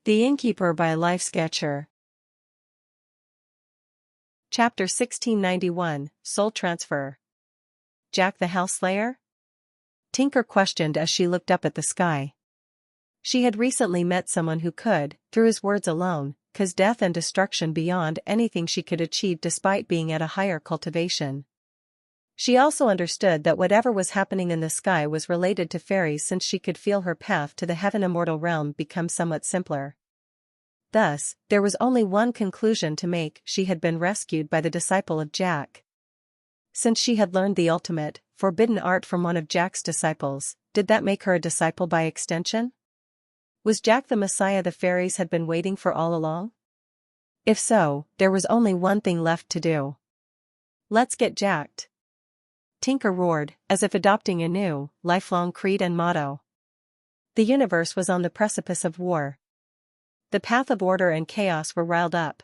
The Innkeeper by Life Sketcher. Chapter 1691, Soul Transfer. Jack the Hellslayer? Tinker questioned as she looked up at the sky. She had recently met someone who could, through his words alone, cause death and destruction beyond anything she could achieve despite being at a higher cultivation. She also understood that whatever was happening in the sky was related to fairies, since she could feel her path to the heaven immortal realm become somewhat simpler. Thus, there was only one conclusion to make: she had been rescued by the disciple of Jack. Since she had learned the ultimate, forbidden art from one of Jack's disciples, did that make her a disciple by extension? Was Jack the Messiah the fairies had been waiting for all along? If so, there was only one thing left to do. Let's get jacked! Tinker roared, as if adopting a new, lifelong creed and motto. The universe was on the precipice of war. The path of order and chaos were riled up.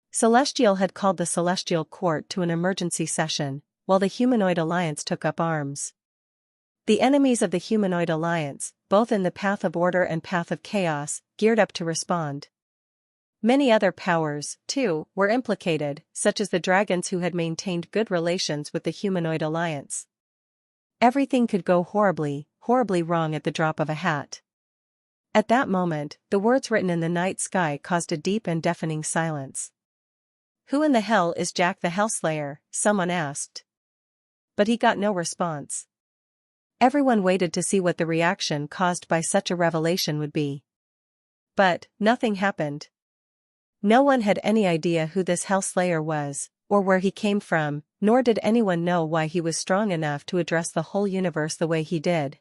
Celestial had called the Celestial Court to an emergency session, while the Humanoid Alliance took up arms. The enemies of the Humanoid Alliance, both in the path of order and path of chaos, geared up to respond. Many other powers, too, were implicated, such as the dragons who had maintained good relations with the Humanoid Alliance. Everything could go horribly, horribly wrong at the drop of a hat. At that moment, the words written in the night sky caused a deep and deafening silence. "Who in the hell is Jack the Hellslayer?" someone asked. But he got no response. Everyone waited to see what the reaction caused by such a revelation would be. But nothing happened. No one had any idea who this Hellslayer was, or where he came from, nor did anyone know why he was strong enough to address the whole universe the way he did.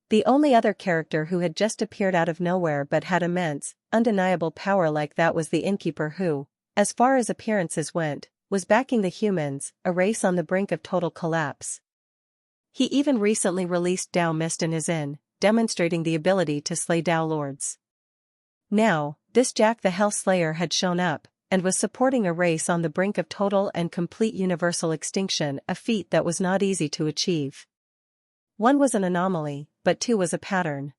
The only other character who had just appeared out of nowhere but had immense, undeniable power like that was the Innkeeper who, as far as appearances went, was backing the humans, a race on the brink of total collapse. He even recently released Dao Mist in his inn, demonstrating the ability to slay Dao Lords. Now, this Jack the Hellslayer had shown up, and was supporting a race on the brink of total and complete universal extinction, a feat that was not easy to achieve. One was an anomaly, but two was a pattern.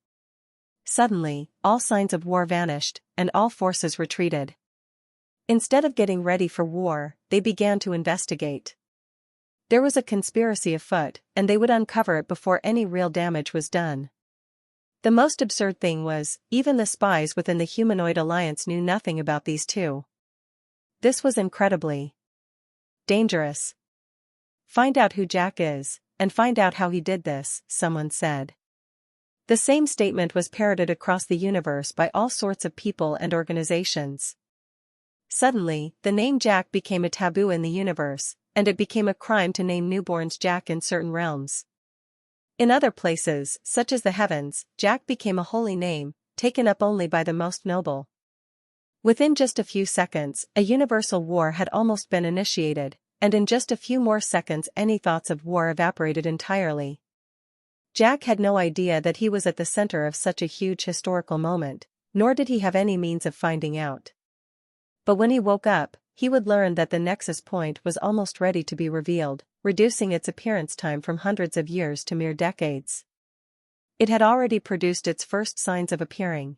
Suddenly, all signs of war vanished, and all forces retreated. Instead of getting ready for war, they began to investigate. There was a conspiracy afoot, and they would uncover it before any real damage was done. The most absurd thing was, even the spies within the Humanoid Alliance knew nothing about these two. This was incredibly dangerous. "Find out who Jack is, and find out how he did this," someone said. The same statement was parroted across the universe by all sorts of people and organizations. Suddenly, the name Jack became a taboo in the universe, and it became a crime to name newborns Jack in certain realms. In other places, such as the heavens, Jack became a holy name, taken up only by the most noble. Within just a few seconds, a universal war had almost been initiated, and in just a few more seconds any thoughts of war evaporated entirely. Jack had no idea that he was at the center of such a huge historical moment, nor did he have any means of finding out. But when he woke up, he would learn that the nexus point was almost ready to be revealed, reducing its appearance time from hundreds of years to mere decades. It had already produced its first signs of appearing.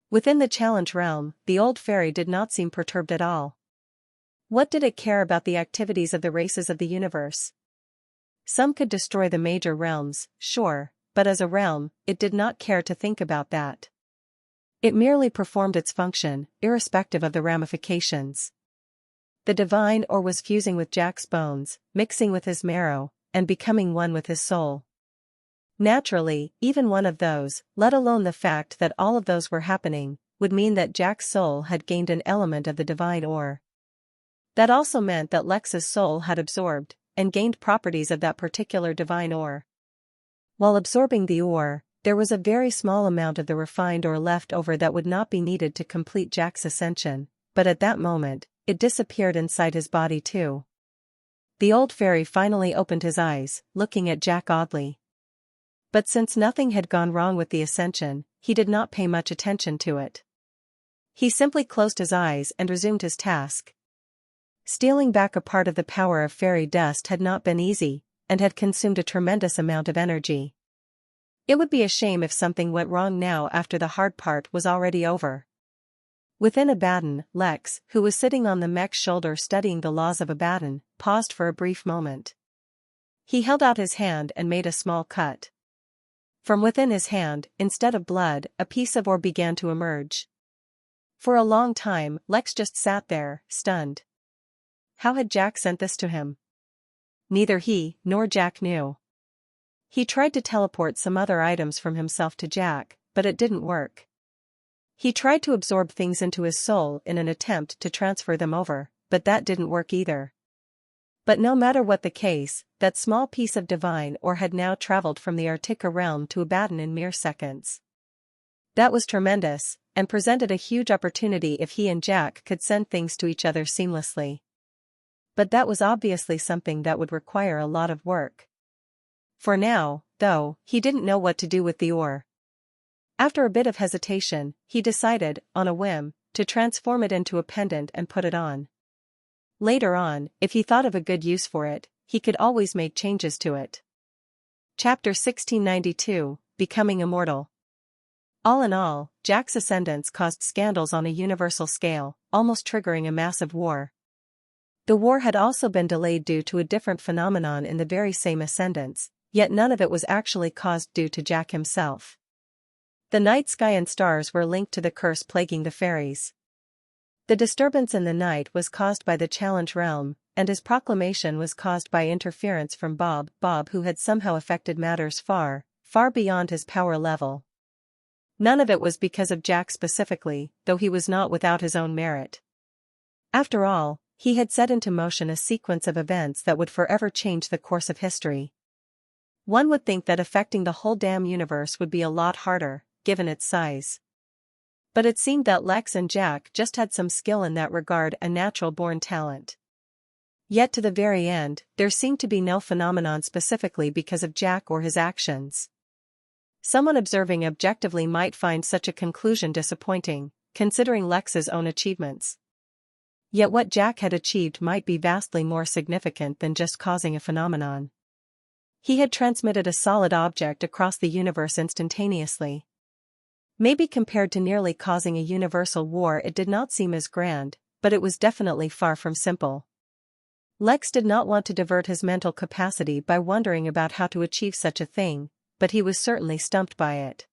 Within the challenge realm, the old fairy did not seem perturbed at all. What did it care about the activities of the races of the universe? Some could destroy the major realms, sure, but as a realm, it did not care to think about that. It merely performed its function, irrespective of the ramifications. The divine ore was fusing with Jack's bones, mixing with his marrow, and becoming one with his soul. Naturally, even one of those, let alone the fact that all of those were happening, would mean that Jack's soul had gained an element of the divine ore. That also meant that Lex's soul had absorbed, and gained properties of that particular divine ore. While absorbing the ore, there was a very small amount of the refined ore left over that would not be needed to complete Jack's ascension, but at that moment, it disappeared inside his body too. The old fairy finally opened his eyes, looking at Jack oddly. But since nothing had gone wrong with the ascension, he did not pay much attention to it. He simply closed his eyes and resumed his task. Stealing back a part of the power of fairy dust had not been easy, and had consumed a tremendous amount of energy. It would be a shame if something went wrong now after the hard part was already over. Within Abaddon, Lex, who was sitting on the mech's shoulder studying the laws of Abaddon, paused for a brief moment. He held out his hand and made a small cut. From within his hand, instead of blood, a piece of ore began to emerge. For a long time, Lex just sat there, stunned. How had Jack sent this to him? Neither he nor Jack knew. He tried to teleport some other items from himself to Jack, but it didn't work. He tried to absorb things into his soul in an attempt to transfer them over, but that didn't work either. But no matter what the case, that small piece of divine ore had now traveled from the Artica realm to Abaddon in mere seconds. That was tremendous, and presented a huge opportunity if he and Jack could send things to each other seamlessly. But that was obviously something that would require a lot of work. For now, though, he didn't know what to do with the ore. After a bit of hesitation, he decided, on a whim, to transform it into a pendant and put it on. Later on, if he thought of a good use for it, he could always make changes to it. Chapter 1692, Becoming Immortal. All in all, Jack's ascendance caused scandals on a universal scale, almost triggering a massive war. The war had also been delayed due to a different phenomenon in the very same ascendance, yet none of it was actually caused due to Jack himself. The night sky and stars were linked to the curse plaguing the fairies. The disturbance in the night was caused by the challenge realm, and his proclamation was caused by interference from Bob who had somehow affected matters far, far beyond his power level. None of it was because of Jack specifically, though he was not without his own merit. After all, he had set into motion a sequence of events that would forever change the course of history. One would think that affecting the whole damn universe would be a lot harder, given its size. But it seemed that Lex and Jack just had some skill in that regard, a natural-born talent. Yet to the very end, there seemed to be no phenomenon specifically because of Jack or his actions. Someone observing objectively might find such a conclusion disappointing, considering Lex's own achievements. Yet what Jack had achieved might be vastly more significant than just causing a phenomenon. He had transmitted a solid object across the universe instantaneously. Maybe compared to nearly causing a universal war it did not seem as grand, but it was definitely far from simple. Lex did not want to divert his mental capacity by wondering about how to achieve such a thing, but he was certainly stumped by it.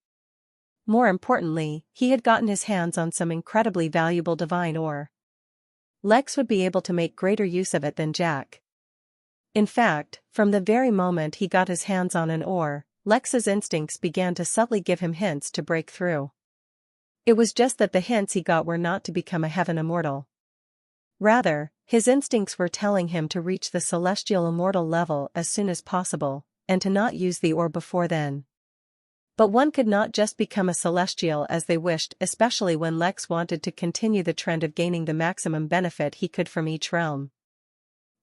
More importantly, he had gotten his hands on some incredibly valuable divine ore. Lex would be able to make greater use of it than Jack. In fact, from the very moment he got his hands on an ore, Lex's instincts began to subtly give him hints to break through. It was just that the hints he got were not to become a heaven immortal. Rather, his instincts were telling him to reach the celestial immortal level as soon as possible, and to not use the ore before then. But one could not just become a celestial as they wished, especially when Lex wanted to continue the trend of gaining the maximum benefit he could from each realm.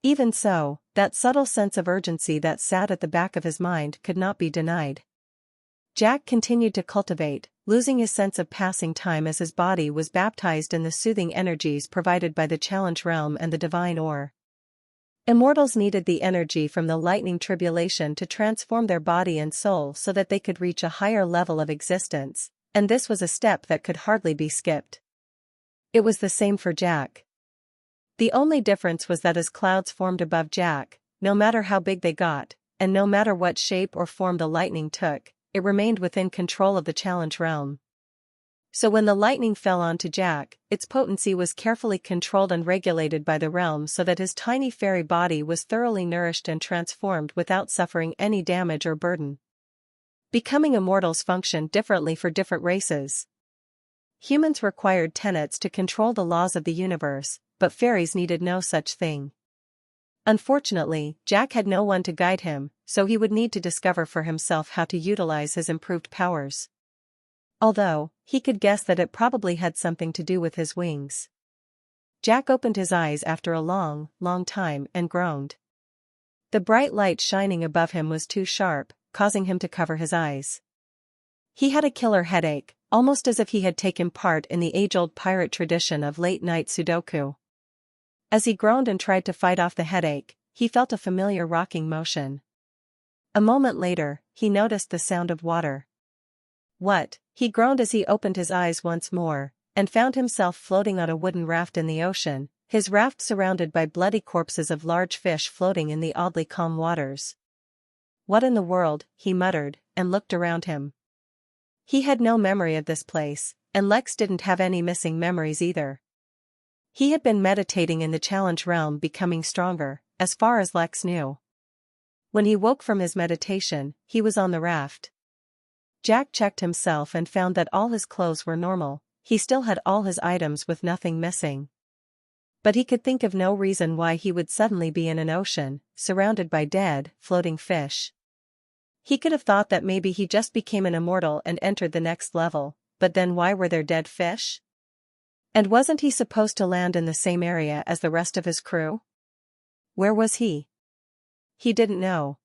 Even so, that subtle sense of urgency that sat at the back of his mind could not be denied. Jack continued to cultivate, losing his sense of passing time as his body was baptized in the soothing energies provided by the challenge realm and the divine ore. Immortals needed the energy from the lightning tribulation to transform their body and soul so that they could reach a higher level of existence, and this was a step that could hardly be skipped. It was the same for Jack. The only difference was that as clouds formed above Jack, no matter how big they got, and no matter what shape or form the lightning took, it remained within control of the challenge realm. So when the lightning fell onto Jack, its potency was carefully controlled and regulated by the realm so that his tiny fairy body was thoroughly nourished and transformed without suffering any damage or burden. Becoming immortals functioned differently for different races. Humans required tenets to control the laws of the universe, but fairies needed no such thing. Unfortunately, Jack had no one to guide him, so he would need to discover for himself how to utilize his improved powers. Although, he could guess that it probably had something to do with his wings. Jack opened his eyes after a long, long time and groaned. The bright light shining above him was too sharp, causing him to cover his eyes. He had a killer headache, almost as if he had taken part in the age-old pirate tradition of late-night Sudoku. As he groaned and tried to fight off the headache, he felt a familiar rocking motion. A moment later, he noticed the sound of water. What? He groaned as he opened his eyes once more, and found himself floating on a wooden raft in the ocean, his raft surrounded by bloody corpses of large fish floating in the oddly calm waters. What in the world, he muttered, and looked around him. He had no memory of this place, and Lex didn't have any missing memories either. He had been meditating in the challenge realm, becoming stronger, as far as Lex knew. When he woke from his meditation, he was on the raft. Jack checked himself and found that all his clothes were normal. He still had all his items with nothing missing. But he could think of no reason why he would suddenly be in an ocean, surrounded by dead, floating fish. He could have thought that maybe he just became an immortal and entered the next level, but then why were there dead fish? And wasn't he supposed to land in the same area as the rest of his crew? Where was he? He didn't know.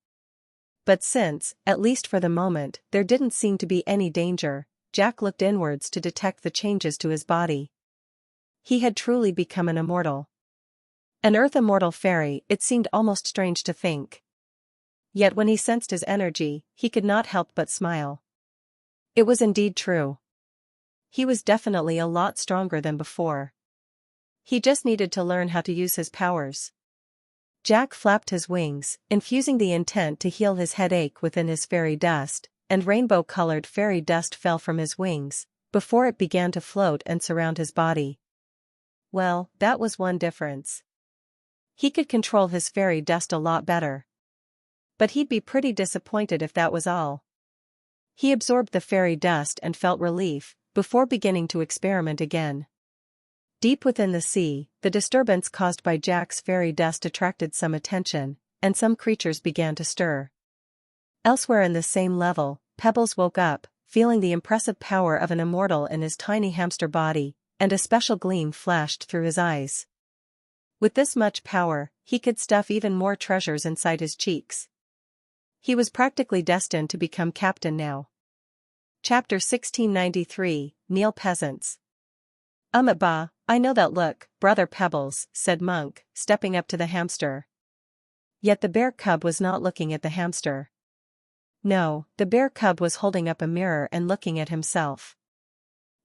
But since, at least for the moment, there didn't seem to be any danger, Jack looked inwards to detect the changes to his body. He had truly become an immortal. An earth immortal fairy, it seemed almost strange to think. Yet when he sensed his energy, he could not help but smile. It was indeed true. He was definitely a lot stronger than before. He just needed to learn how to use his powers. Jack flapped his wings, infusing the intent to heal his headache within his fairy dust, and rainbow-colored fairy dust fell from his wings, before it began to float and surround his body. Well, that was one difference. He could control his fairy dust a lot better. But he'd be pretty disappointed if that was all. He absorbed the fairy dust and felt relief, before beginning to experiment again. Deep within the sea, the disturbance caused by Jack's fairy dust attracted some attention, and some creatures began to stir. Elsewhere in the same level, Pebbles woke up, feeling the impressive power of an immortal in his tiny hamster body, and a special gleam flashed through his eyes. With this much power, he could stuff even more treasures inside his cheeks. He was practically destined to become captain now. Chapter 1693, Neil Peasants. Bah, I know that look, Brother Pebbles, said Monk, stepping up to the hamster. Yet the bear cub was not looking at the hamster. No, the bear cub was holding up a mirror and looking at himself.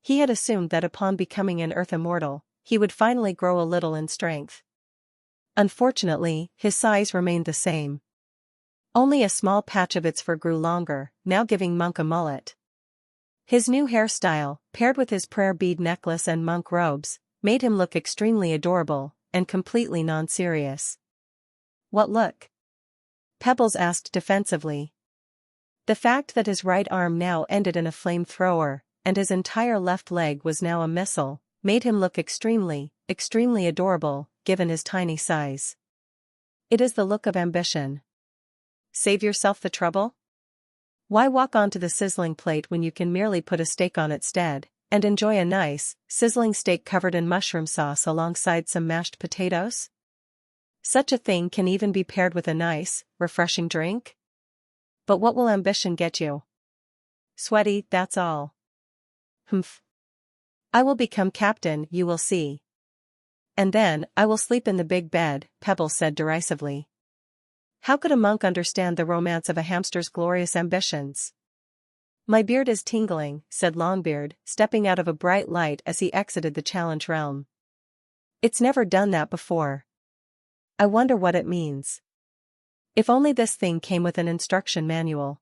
He had assumed that upon becoming an earth immortal, he would finally grow a little in strength. Unfortunately, his size remained the same. Only a small patch of its fur grew longer, now giving Monk a mullet. His new hairstyle, paired with his prayer bead necklace and monk robes, made him look extremely adorable, and completely non-serious. What look? Pebbles asked defensively. The fact that his right arm now ended in a flamethrower, and his entire left leg was now a missile, made him look extremely adorable, given his tiny size. It is the look of ambition. Save yourself the trouble? Why walk onto the sizzling plate when you can merely put a steak on instead, and enjoy a nice, sizzling steak covered in mushroom sauce alongside some mashed potatoes? Such a thing can even be paired with a nice, refreshing drink? But what will ambition get you? Sweaty, that's all. Humph. I will become captain, you will see. And then, I will sleep in the big bed, Pebbles said derisively. How could a monk understand the romance of a hamster's glorious ambitions? My beard is tingling, said Longbeard, stepping out of a bright light as he exited the challenge realm. It's never done that before. I wonder what it means. If only this thing came with an instruction manual.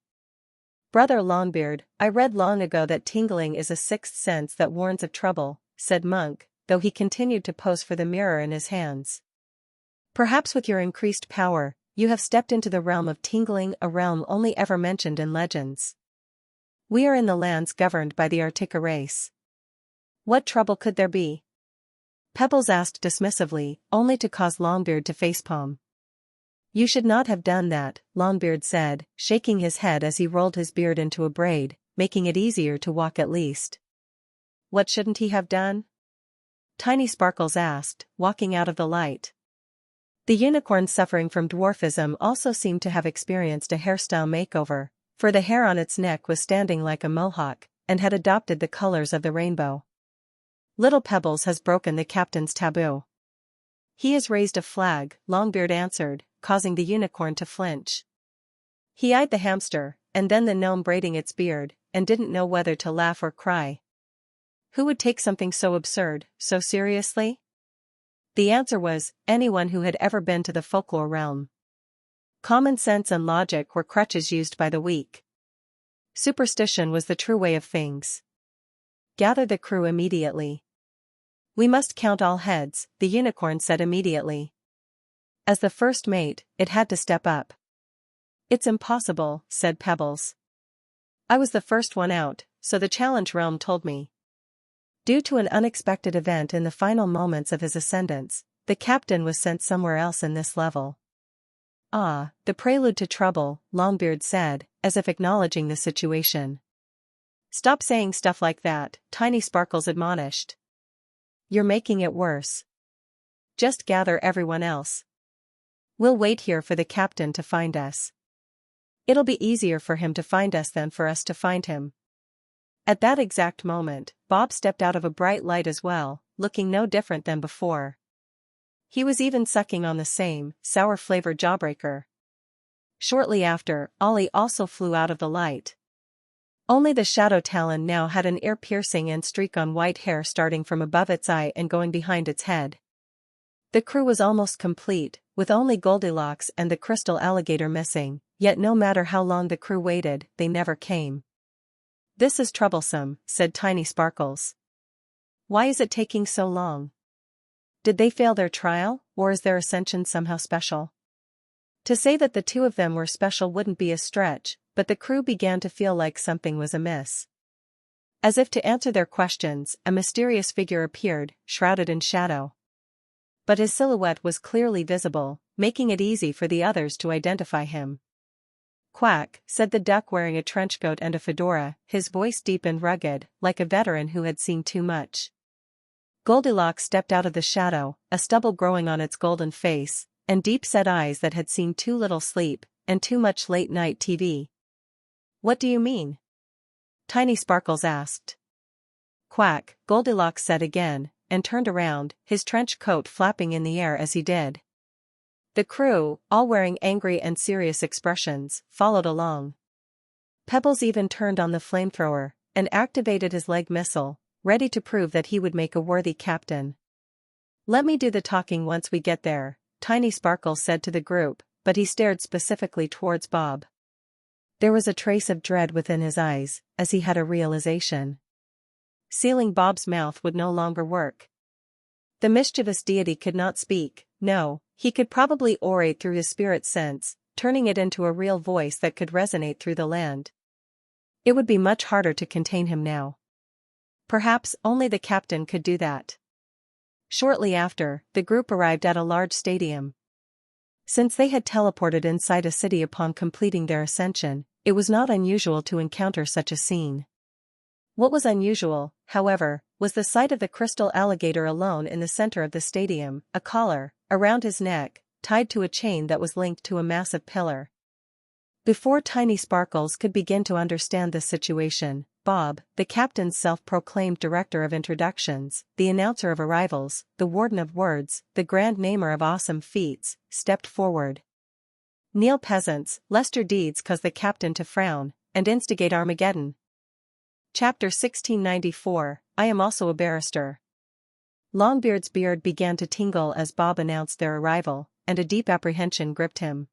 Brother Longbeard, I read long ago that tingling is a sixth sense that warns of trouble, said Monk, though he continued to pose for the mirror in his hands. Perhaps with your increased power, you have stepped into the realm of tingling, a realm only ever mentioned in legends. We are in the lands governed by the Artica race. What trouble could there be? Pebbles asked dismissively, only to cause Longbeard to facepalm. You should not have done that, Longbeard said, shaking his head as he rolled his beard into a braid, making it easier to walk at least. What shouldn't he have done? Tiny Sparkles asked, walking out of the light. The unicorn suffering from dwarfism also seemed to have experienced a hairstyle makeover, for the hair on its neck was standing like a mohawk, and had adopted the colors of the rainbow. Little Pebbles has broken the captain's taboo. He has raised a flag, Longbeard answered, causing the unicorn to flinch. He eyed the hamster, and then the gnome braiding its beard, and didn't know whether to laugh or cry. Who would take something so absurd, so seriously? The answer was, anyone who had ever been to the folklore realm. Common sense and logic were crutches used by the weak. Superstition was the true way of things. Gather the crew immediately. We must count all heads, the unicorn said immediately. As the first mate, it had to step up. It's impossible, said Pebbles. I was the first one out, so the challenge realm told me. Due to an unexpected event in the final moments of his ascendance, the captain was sent somewhere else in this level. Ah, the prelude to trouble, Longbeard said, as if acknowledging the situation. Stop saying stuff like that, Tiny Sparkles admonished. You're making it worse. Just gather everyone else. We'll wait here for the captain to find us. It'll be easier for him to find us than for us to find him. At that exact moment, Bob stepped out of a bright light as well, looking no different than before. He was even sucking on the same, sour-flavored jawbreaker. Shortly after, Ollie also flew out of the light. Only the shadow talon now had an ear-piercing and streak-on white hair starting from above its eye and going behind its head. The crew was almost complete, with only Goldilocks and the crystal alligator missing, yet no matter how long the crew waited, they never came. This is troublesome, said Tiny Sparkles. Why is it taking so long? Did they fail their trial, or is their ascension somehow special? To say that the two of them were special wouldn't be a stretch, but the crew began to feel like something was amiss. As if to answer their questions, a mysterious figure appeared, shrouded in shadow. But his silhouette was clearly visible, making it easy for the others to identify him. Quack, said the duck wearing a trenchcoat and a fedora, his voice deep and rugged, like a veteran who had seen too much. Goldilocks stepped out of the shadow, a stubble growing on its golden face, and deep-set eyes that had seen too little sleep, and too much late-night TV. What do you mean? Tiny Sparkles asked. Quack, Goldilocks said again, and turned around, his trench coat flapping in the air as he did. The crew, all wearing angry and serious expressions, followed along. Pebbles even turned on the flamethrower, and activated his leg missile, ready to prove that he would make a worthy captain. Let me do the talking once we get there, Tiny Sparkles said to the group, but he stared specifically towards Bob. There was a trace of dread within his eyes, as he had a realization. Sealing Bob's mouth would no longer work. The mischievous deity could not speak, no, he could probably orate through his spirit sense, turning it into a real voice that could resonate through the land. It would be much harder to contain him now. Perhaps only the captain could do that. Shortly after, the group arrived at a large stadium. Since they had teleported inside a city upon completing their ascension, it was not unusual to encounter such a scene. What was unusual, however, was the sight of the crystal alligator alone in the center of the stadium, a collar, around his neck, tied to a chain that was linked to a massive pillar. Before Tiny Sparkles could begin to understand the situation, Bob, the captain's self-proclaimed director of introductions, the announcer of arrivals, the warden of words, the grand namer of awesome feats, stepped forward. Kneel peasants, lest your deeds cause the captain to frown, and instigate Armageddon. Chapter 1694, I am also a barrister. Longbeard's beard began to tingle as Bob announced their arrival, and a deep apprehension gripped him.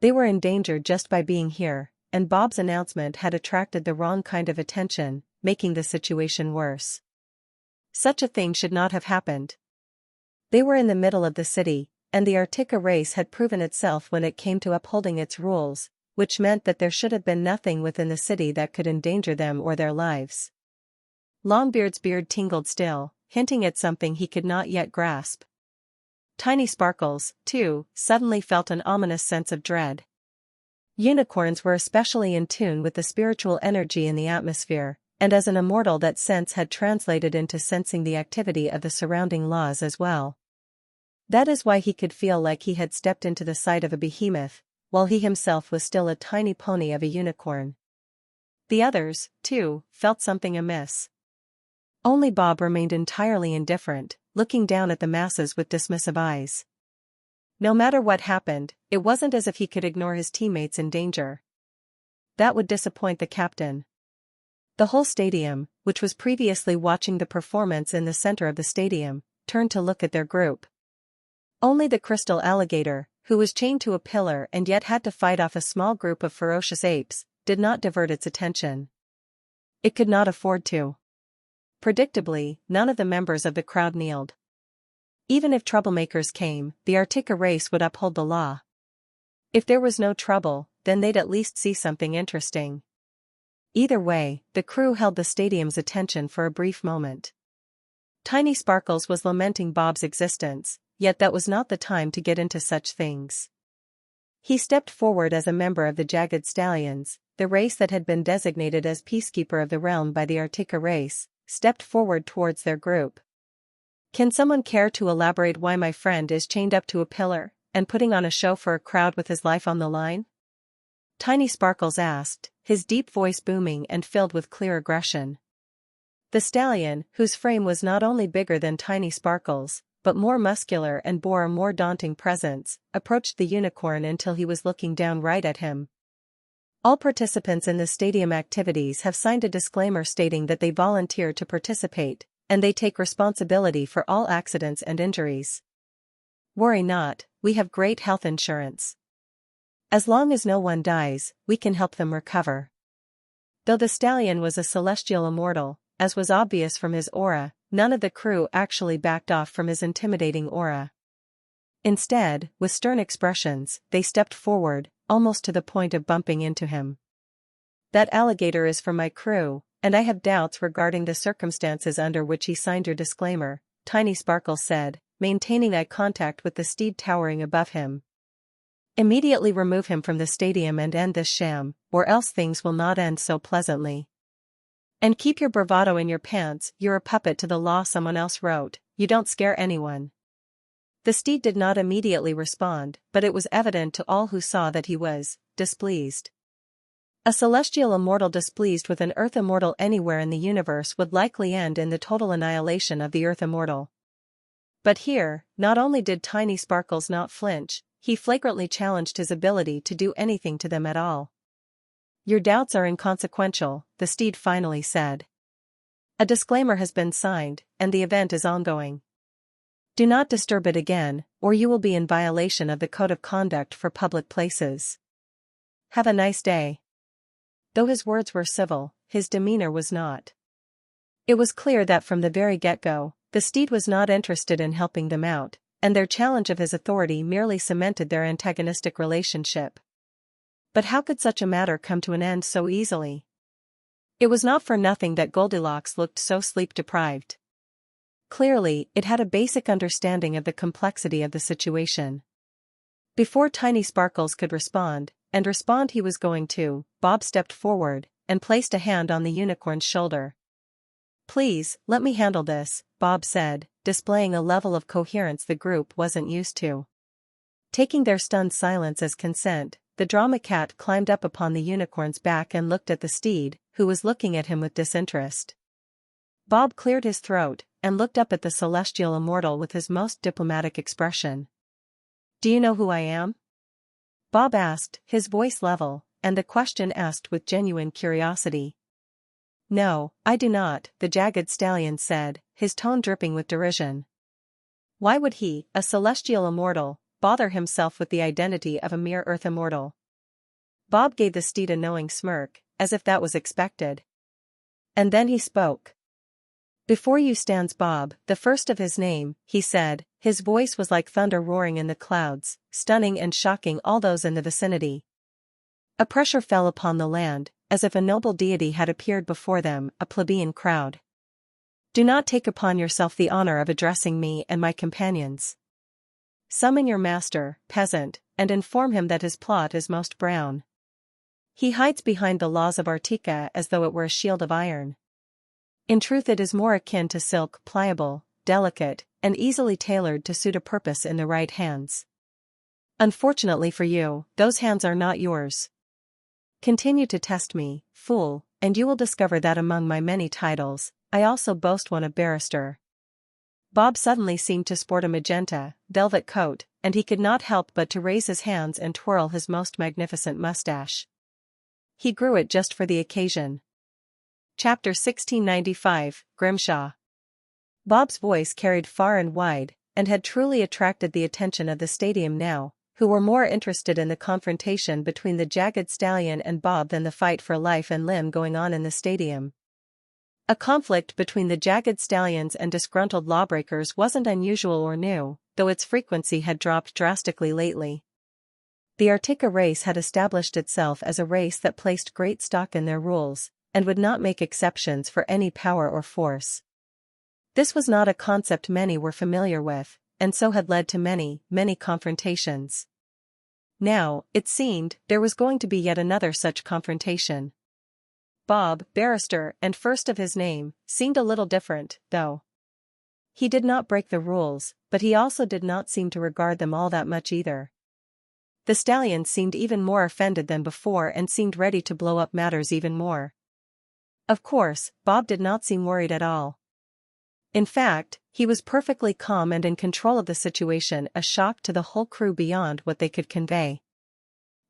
They were in danger just by being here, and Bob's announcement had attracted the wrong kind of attention, making the situation worse. Such a thing should not have happened. They were in the middle of the city, and the Artica race had proven itself when it came to upholding its rules, which meant that there should have been nothing within the city that could endanger them or their lives. Longbeard's beard tingled still, hinting at something he could not yet grasp. Tiny Sparkles, too, suddenly felt an ominous sense of dread. Unicorns were especially in tune with the spiritual energy in the atmosphere, and as an immortal that sense had translated into sensing the activity of the surrounding laws as well. That is why he could feel like he had stepped into the sight of a behemoth, while he himself was still a tiny pony of a unicorn. The others, too, felt something amiss. Only Bob remained entirely indifferent, looking down at the masses with dismissive eyes. No matter what happened, it wasn't as if he could ignore his teammates in danger. That would disappoint the captain. The whole stadium, which was previously watching the performance in the center of the stadium, turned to look at their group. Only the crystal alligator, who was chained to a pillar and yet had to fight off a small group of ferocious apes, did not divert its attention. It could not afford to. Predictably, none of the members of the crowd kneeled. Even if troublemakers came, the Artica race would uphold the law. If there was no trouble, then they'd at least see something interesting. Either way, the crew held the stadium's attention for a brief moment. Tiny Sparkles was lamenting Bob's existence, yet that was not the time to get into such things. He stepped forward as a member of the Jagged Stallions, the race that had been designated as peacekeeper of the realm by the Artica race, stepped forward towards their group. Can someone care to elaborate why my friend is chained up to a pillar, and putting on a show for a crowd with his life on the line? Tiny Sparkles asked, his deep voice booming and filled with clear aggression. The stallion, whose frame was not only bigger than Tiny Sparkles, but more muscular and bore a more daunting presence, approached the unicorn until he was looking down right at him. All participants in the stadium activities have signed a disclaimer stating that they volunteer to participate, and they take responsibility for all accidents and injuries. Worry not, we have great health insurance. As long as no one dies, we can help them recover. Though the stallion was a celestial immortal, as was obvious from his aura, none of the crew actually backed off from his intimidating aura. Instead, with stern expressions, they stepped forward, almost to the point of bumping into him. That alligator is for my crew, and I have doubts regarding the circumstances under which he signed your disclaimer, Tiny Sparkles said, maintaining eye contact with the steed towering above him. Immediately remove him from the stadium and end this sham, or else things will not end so pleasantly. And keep your bravado in your pants, you're a puppet to the law, someone else wrote, you don't scare anyone. The steed did not immediately respond, but it was evident to all who saw that he was displeased. A celestial immortal displeased with an earth immortal anywhere in the universe would likely end in the total annihilation of the earth immortal. But here, not only did Tiny Sparkles not flinch, he flagrantly challenged his ability to do anything to them at all. Your doubts are inconsequential, the steed finally said. A disclaimer has been signed, and the event is ongoing. Do not disturb it again, or you will be in violation of the Code of Conduct for Public Places. Have a nice day. Though his words were civil, his demeanor was not. It was clear that from the very get-go, the steed was not interested in helping them out, and their challenge of his authority merely cemented their antagonistic relationship. But how could such a matter come to an end so easily? It was not for nothing that Goldilocks looked so sleep-deprived. Clearly, it had a basic understanding of the complexity of the situation. Before Tiny Sparkles could respond, and respond he was going to, Bob stepped forward, and placed a hand on the unicorn's shoulder. Please, let me handle this, Bob said, displaying a level of coherence the group wasn't used to. Taking their stunned silence as consent, the drama cat climbed up upon the unicorn's back and looked at the steed, who was looking at him with disinterest. Bob cleared his throat, and looked up at the celestial immortal with his most diplomatic expression. Do you know who I am? Bob asked, his voice level, and the question asked with genuine curiosity. No, I do not, the Jagged Stallion said, his tone dripping with derision. Why would he, a celestial immortal, bother himself with the identity of a mere earth immortal? Bob gave the steed a knowing smirk, as if that was expected. And then he spoke. Before you stands Bob, the first of his name, he said, his voice was like thunder roaring in the clouds, stunning and shocking all those in the vicinity. A pressure fell upon the land, as if a noble deity had appeared before them, a plebeian crowd. Do not take upon yourself the honor of addressing me and my companions. Summon your master, peasant, and inform him that his plot is most brown. He hides behind the laws of Artica as though it were a shield of iron. In truth it is more akin to silk, pliable, delicate, and easily tailored to suit a purpose in the right hands. Unfortunately for you, those hands are not yours. Continue to test me, fool, and you will discover that among my many titles, I also boast one of barrister. Bob suddenly seemed to sport a magenta, velvet coat, and he could not help but to raise his hands and twirl his most magnificent mustache. He grew it just for the occasion. Chapter 1695, Grimshaw. Bob's voice carried far and wide, and had truly attracted the attention of the stadium now, who were more interested in the confrontation between the jagged stallion and Bob than the fight for life and limb going on in the stadium. A conflict between the jagged stallions and disgruntled lawbreakers wasn't unusual or new, though its frequency had dropped drastically lately. The Artica race had established itself as a race that placed great stock in their rules, and would not make exceptions for any power or force. This was not a concept many were familiar with, and so had led to many confrontations. Now, it seemed, there was going to be yet another such confrontation. Bob, barrister and first of his name, seemed a little different, though. He did not break the rules, but he also did not seem to regard them all that much either. The stallion seemed even more offended than before and seemed ready to blow up matters even more. Of course, Bob did not seem worried at all. In fact, he was perfectly calm and in control of the situation, a shock to the whole crew beyond what they could convey.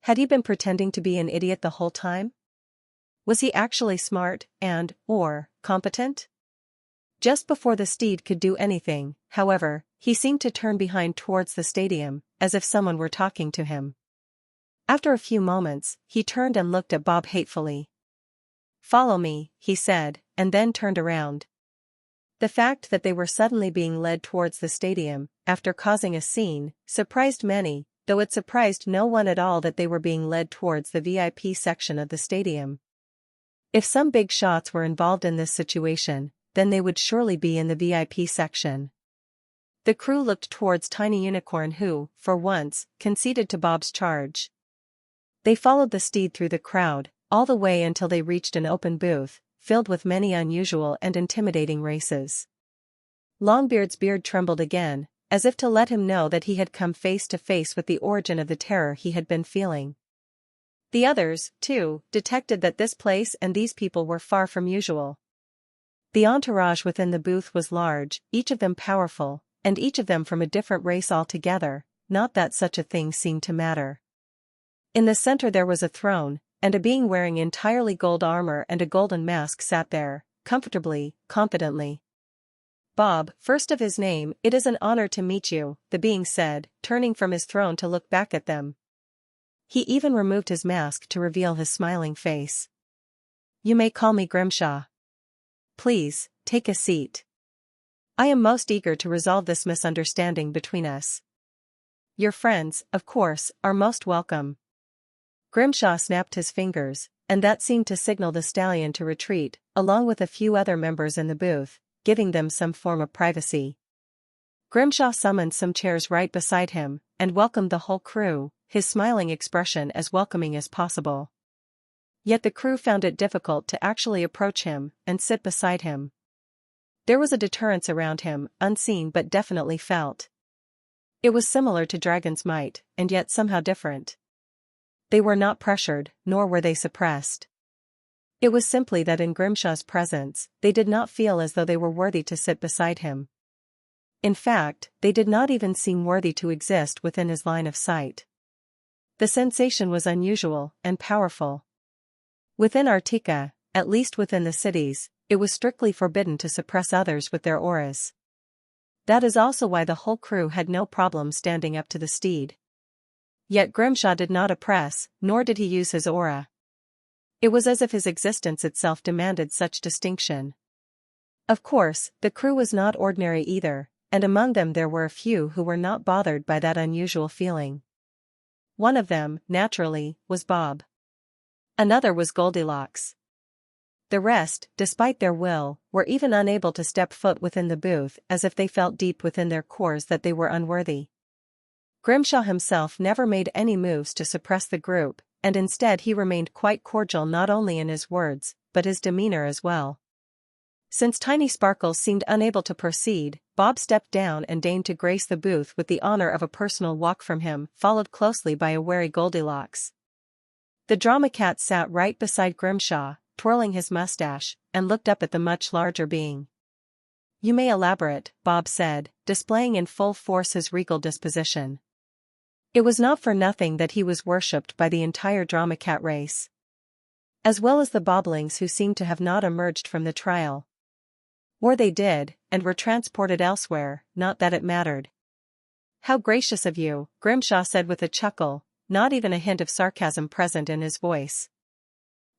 Had he been pretending to be an idiot the whole time? Was he actually smart or competent? Just before the steed could do anything, however, he seemed to turn behind towards the stadium, as if someone were talking to him. After a few moments, he turned and looked at Bob hatefully. "Follow me," he said, and then turned around. The fact that they were suddenly being led towards the stadium, after causing a scene, surprised many, though it surprised no one at all that they were being led towards the VIP section of the stadium. If some big shots were involved in this situation, then they would surely be in the VIP section. The crew looked towards Tiny Unicorn who, for once, conceded to Bob's charge. They followed the steed through the crowd, all the way until they reached an open booth, filled with many unusual and intimidating races. Longbeard's beard trembled again, as if to let him know that he had come face to face with the origin of the terror he had been feeling. The others, too, detected that this place and these people were far from usual. The entourage within the booth was large, each of them powerful, and each of them from a different race altogether, not that such a thing seemed to matter. In the center there was a throne, and a being wearing entirely gold armor and a golden mask sat there, comfortably, confidently. "Bob, first of his name, it is an honor to meet you," the being said, turning from his throne to look back at them. He even removed his mask to reveal his smiling face. "You may call me Grimshaw. Please, take a seat. I am most eager to resolve this misunderstanding between us. Your friends, of course, are most welcome." Grimshaw snapped his fingers, and that seemed to signal the stallion to retreat, along with a few other members in the booth, giving them some form of privacy. Grimshaw summoned some chairs right beside him, and welcomed the whole crew, his smiling expression as welcoming as possible. Yet the crew found it difficult to actually approach him and sit beside him. There was a deterrence around him, unseen but definitely felt. It was similar to Dragon's Might, and yet somehow different. They were not pressured, nor were they suppressed. It was simply that in Grimshaw's presence, they did not feel as though they were worthy to sit beside him. In fact, they did not even seem worthy to exist within his line of sight. The sensation was unusual and powerful. Within Artica, at least within the cities, it was strictly forbidden to suppress others with their auras. That is also why the whole crew had no problem standing up to the steed. Yet Grimshaw did not oppress, nor did he use his aura. It was as if his existence itself demanded such distinction. Of course, the crew was not ordinary either, and among them there were a few who were not bothered by that unusual feeling. One of them, naturally, was Bob. Another was Goldilocks. The rest, despite their will, were even unable to step foot within the booth as if they felt deep within their cores that they were unworthy. Grimshaw himself never made any moves to suppress the group, and instead he remained quite cordial not only in his words, but his demeanor as well. Since Tiny Sparkles seemed unable to proceed, Bob stepped down and deigned to grace the booth with the honor of a personal walk from him, followed closely by a wary Goldilocks. The drama cat sat right beside Grimshaw, twirling his mustache, and looked up at the much larger being. You may elaborate, Bob said, displaying in full force his regal disposition. It was not for nothing that he was worshipped by the entire drama cat race, as well as the boblings who seemed to have not emerged from the trial. Or they did, and were transported elsewhere, not that it mattered. How gracious of you, Grimshaw said with a chuckle, not even a hint of sarcasm present in his voice.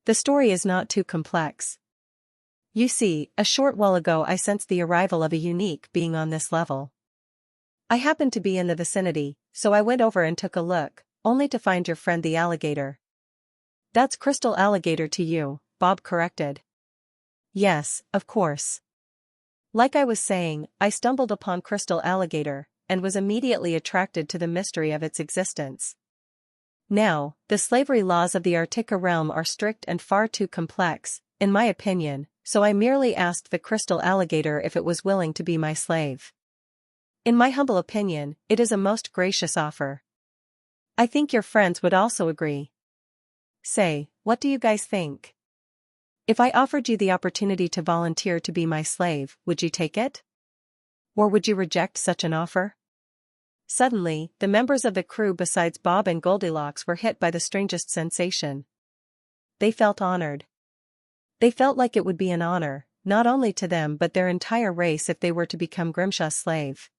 The story is not too complex. You see, a short while ago I sensed the arrival of a unique being on this level. I happened to be in the vicinity, so I went over and took a look, only to find your friend the alligator. That's crystal alligator to you, Bob corrected. Yes, of course. Like I was saying, I stumbled upon crystal alligator, and was immediately attracted to the mystery of its existence. Now, the slavery laws of the Arctica realm are strict and far too complex, in my opinion, so I merely asked the crystal alligator if it was willing to be my slave. In my humble opinion, it is a most gracious offer. I think your friends would also agree. Say, what do you guys think? If I offered you the opportunity to volunteer to be my slave, would you take it? Or would you reject such an offer? Suddenly, the members of the crew besides Bob and Goldilocks were hit by the strangest sensation. They felt honored. They felt like it would be an honor, not only to them but their entire race if they were to become Grimshaw's slave.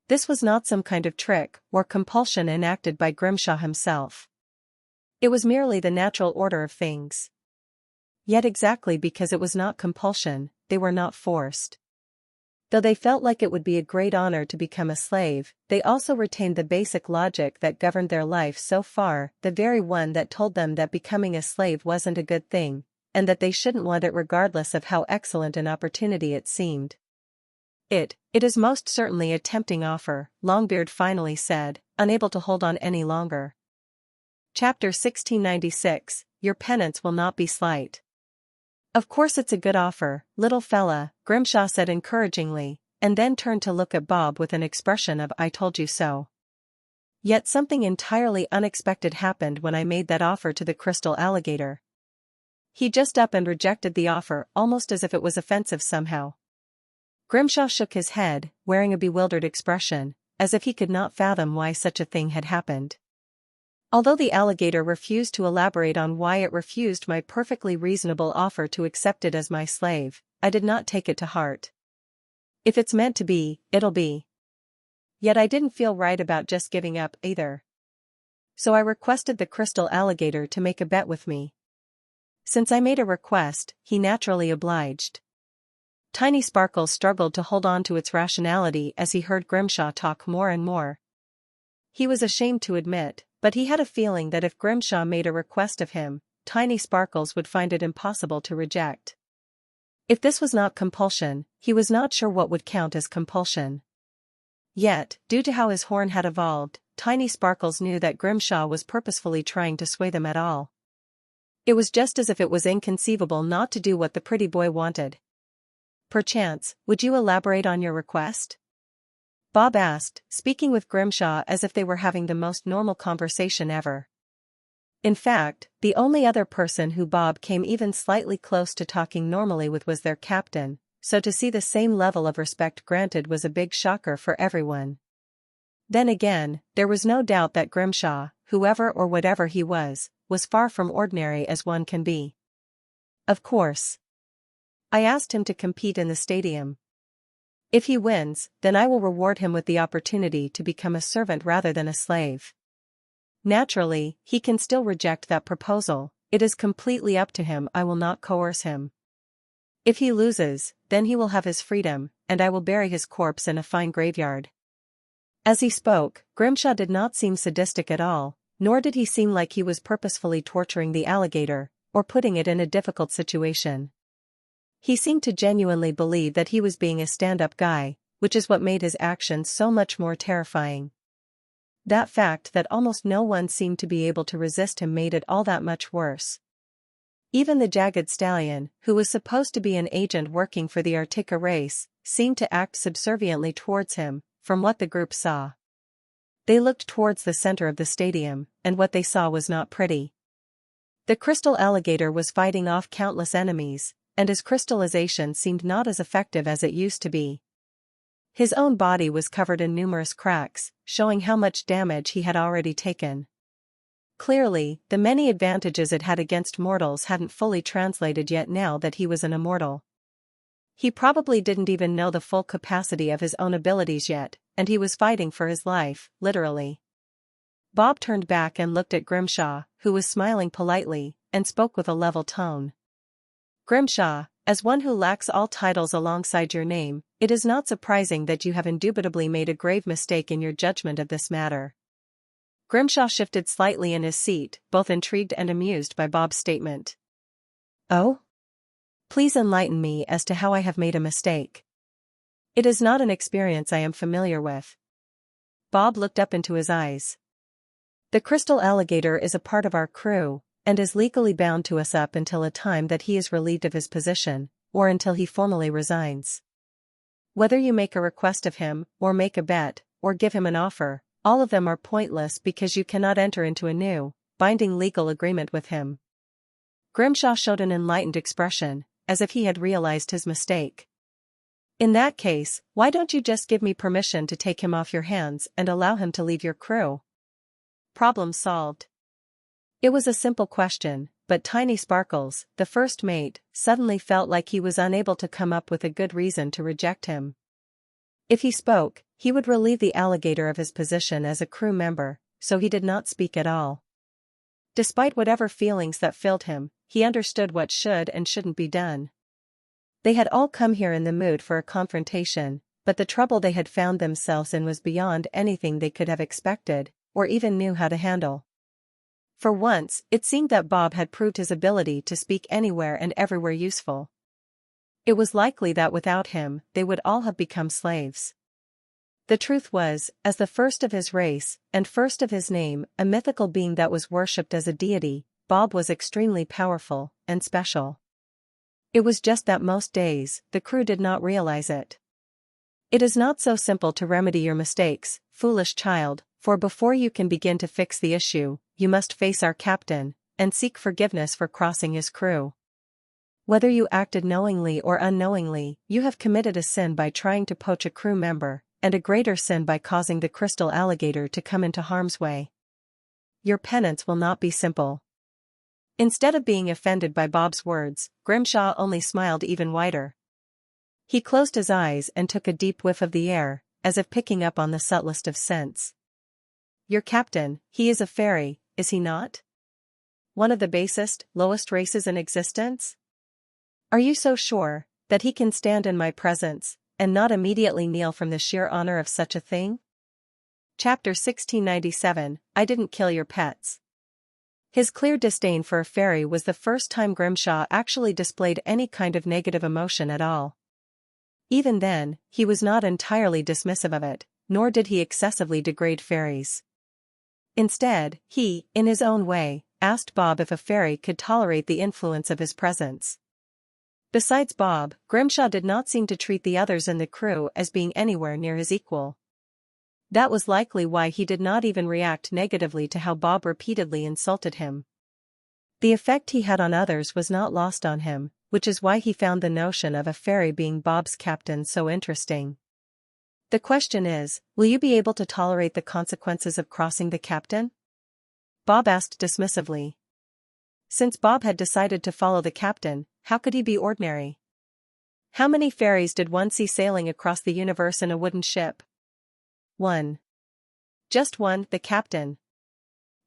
This was not some kind of trick or compulsion enacted by Grimshaw himself. It was merely the natural order of things. Yet exactly because it was not compulsion, they were not forced. Though they felt like it would be a great honor to become a slave, they also retained the basic logic that governed their life so far, the very one that told them that becoming a slave wasn't a good thing, and that they shouldn't want it regardless of how excellent an opportunity it seemed. It is most certainly a tempting offer, Longbeard finally said, unable to hold on any longer. Chapter 1696, Your penance will not be slight. Of course it's a good offer, little fella, Grimshaw said encouragingly, and then turned to look at Bob with an expression of I told you so. Yet something entirely unexpected happened when I made that offer to the crystal alligator. He just up and rejected the offer almost as if it was offensive somehow. Grimshaw shook his head, wearing a bewildered expression, as if he could not fathom why such a thing had happened. Although the alligator refused to elaborate on why it refused my perfectly reasonable offer to accept it as my slave, I did not take it to heart. If it's meant to be, it'll be. Yet I didn't feel right about just giving up either. So I requested the crystal alligator to make a bet with me. Since I made a request, he naturally obliged. Tiny Sparkles struggled to hold on to its rationality as he heard Grimshaw talk more and more. He was ashamed to admit, but he had a feeling that if Grimshaw made a request of him, Tiny Sparkles would find it impossible to reject. If this was not compulsion, he was not sure what would count as compulsion. Yet, due to how his horn had evolved, Tiny Sparkles knew that Grimshaw was purposefully trying to sway them at all. It was just as if it was inconceivable not to do what the pretty boy wanted. Perchance, would you elaborate on your request? Bob asked, speaking with Grimshaw as if they were having the most normal conversation ever. In fact, the only other person who Bob came even slightly close to talking normally with was their captain, so to see the same level of respect granted was a big shocker for everyone. Then again, there was no doubt that Grimshaw, whoever or whatever he was far from ordinary as one can be. Of course. I asked him to compete in the stadium. If he wins, then I will reward him with the opportunity to become a servant rather than a slave. Naturally, he can still reject that proposal, it is completely up to him, I will not coerce him. If he loses, then he will have his freedom, and I will bury his corpse in a fine graveyard. As he spoke, Grimshaw did not seem sadistic at all, nor did he seem like he was purposefully torturing the alligator, or putting it in a difficult situation. He seemed to genuinely believe that he was being a stand-up guy, which is what made his actions so much more terrifying. That fact that almost no one seemed to be able to resist him made it all that much worse. Even the jagged stallion, who was supposed to be an agent working for the Arctica race, seemed to act subserviently towards him, from what the group saw. They looked towards the center of the stadium, and what they saw was not pretty. The crystal alligator was fighting off countless enemies, and his crystallization seemed not as effective as it used to be. His own body was covered in numerous cracks, showing how much damage he had already taken. Clearly, the many advantages it had against mortals hadn't fully translated yet now that he was an immortal. He probably didn't even know the full capacity of his own abilities yet, and he was fighting for his life, literally. Bob turned back and looked at Grimshaw, who was smiling politely, and spoke with a level tone. Grimshaw, as one who lacks all titles alongside your name, it is not surprising that you have indubitably made a grave mistake in your judgment of this matter. Grimshaw shifted slightly in his seat, both intrigued and amused by Bob's statement. Oh? Please enlighten me as to how I have made a mistake. It is not an experience I am familiar with. Bob looked up into his eyes. The crystal alligator is a part of our crew, and is legally bound to us up until a time that he is relieved of his position, or until he formally resigns. Whether you make a request of him, or make a bet, or give him an offer, all of them are pointless because you cannot enter into a new, binding legal agreement with him. Grimshaw showed an enlightened expression, as if he had realized his mistake. In that case, why don't you just give me permission to take him off your hands and allow him to leave your crew? Problem solved. It was a simple question, but Tiny Sparkles, the first mate, suddenly felt like he was unable to come up with a good reason to reject him. If he spoke, he would relieve the alligator of his position as a crew member, so he did not speak at all. Despite whatever feelings that filled him, he understood what should and shouldn't be done. They had all come here in the mood for a confrontation, but the trouble they had found themselves in was beyond anything they could have expected, or even knew how to handle. For once, it seemed that Bob had proved his ability to speak anywhere and everywhere useful. It was likely that without him, they would all have become slaves. The truth was, as the first of his race, and first of his name, a mythical being that was worshipped as a deity, Bob was extremely powerful, and special. It was just that most days, the crew did not realize it. It is not so simple to remedy your mistakes, foolish child, for before you can begin to fix the issue, you must face our captain, and seek forgiveness for crossing his crew. Whether you acted knowingly or unknowingly, you have committed a sin by trying to poach a crew member, and a greater sin by causing the crystal alligator to come into harm's way. Your penance will not be simple. Instead of being offended by Bob's words, Grimshaw only smiled even wider. He closed his eyes and took a deep whiff of the air, as if picking up on the subtlest of scents. Your captain, he is a fairy, is he not? One of the basest, lowest races in existence? Are you so sure that he can stand in my presence, and not immediately kneel from the sheer honor of such a thing? Chapter 1697, I Didn't Kill Your Pets. His clear disdain for a fairy was the first time Grimshaw actually displayed any kind of negative emotion at all. Even then, he was not entirely dismissive of it, nor did he excessively degrade fairies. Instead, he, in his own way, asked Bob if a fairy could tolerate the influence of his presence. Besides Bob, Grimshaw did not seem to treat the others in the crew as being anywhere near his equal. That was likely why he did not even react negatively to how Bob repeatedly insulted him. The effect he had on others was not lost on him, which is why he found the notion of a fairy being Bob's captain so interesting. The question is, will you be able to tolerate the consequences of crossing the captain? Bob asked dismissively. Since Bob had decided to follow the captain, how could he be ordinary? How many fairies did one see sailing across the universe in a wooden ship? One. Just one, the captain.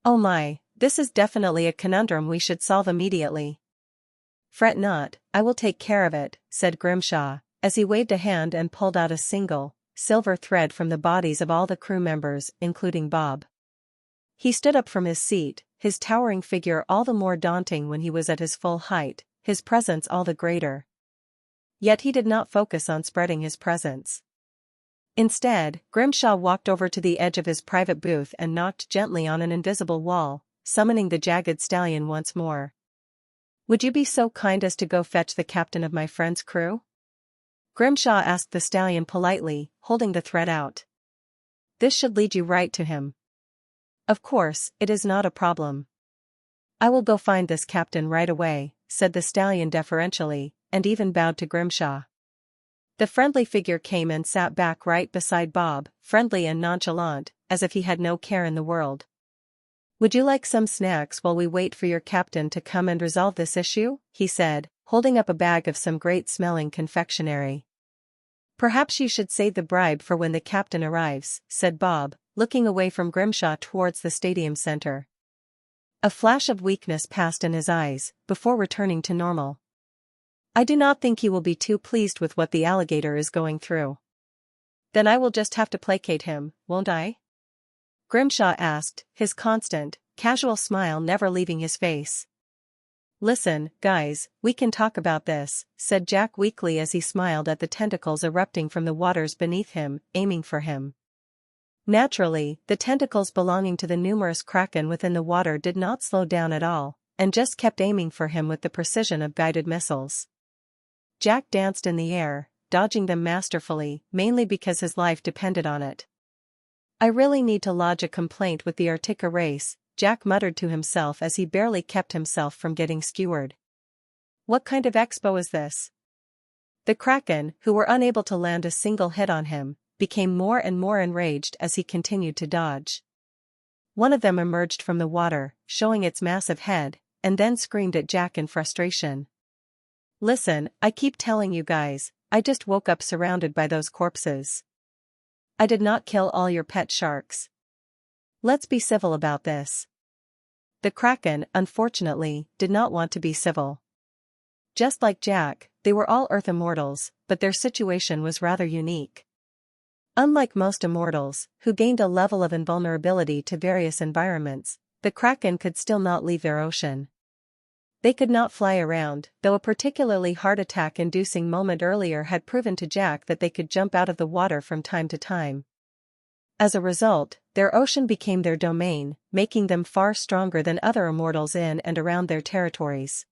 Oh my, this is definitely a conundrum we should solve immediately. Fret not, I will take care of it, said Grimshaw, as he waved a hand and pulled out a single, silver thread from the bodies of all the crew members, including Bob. He stood up from his seat, his towering figure all the more daunting when he was at his full height, his presence all the greater. Yet he did not focus on spreading his presence. Instead, Grimshaw walked over to the edge of his private booth and knocked gently on an invisible wall, summoning the jagged stallion once more. Would you be so kind as to go fetch the captain of my friend's crew? Grimshaw asked the stallion politely, holding the thread out. This should lead you right to him. Of course, it is not a problem. I will go find this captain right away, said the stallion deferentially, and even bowed to Grimshaw. The friendly figure came and sat back right beside Bob, friendly and nonchalant, as if he had no care in the world. "Would you like some snacks while we wait for your captain to come and resolve this issue?" he said, holding up a bag of some great-smelling confectionery. "Perhaps you should save the bribe for when the captain arrives," said Bob, looking away from Grimshaw towards the stadium center. A flash of weakness passed in his eyes, before returning to normal. "I do not think he will be too pleased with what the alligator is going through." "Then I will just have to placate him, won't I?" Grimshaw asked, his constant, casual smile never leaving his face. "Listen, guys, we can talk about this," said Jack weakly as he smiled at the tentacles erupting from the waters beneath him, aiming for him. Naturally, the tentacles belonging to the numerous kraken within the water did not slow down at all, and just kept aiming for him with the precision of guided missiles. Jack danced in the air, dodging them masterfully, mainly because his life depended on it. "I really need to lodge a complaint with the Artica race," Jack muttered to himself as he barely kept himself from getting skewered. "What kind of expo is this?" The kraken, who were unable to land a single hit on him, became more and more enraged as he continued to dodge. One of them emerged from the water, showing its massive head, and then screamed at Jack in frustration. "Listen, I keep telling you guys, I just woke up surrounded by those corpses. I did not kill all your pet sharks. Let's be civil about this." The kraken, unfortunately, did not want to be civil. Just like Jack, they were all Earth immortals, but their situation was rather unique. Unlike most immortals, who gained a level of invulnerability to various environments, the kraken could still not leave their ocean. They could not fly around, though a particularly heart attack-inducing moment earlier had proven to Jack that they could jump out of the water from time to time. As a result, their ocean became their domain, making them far stronger than other immortals in and around their territories.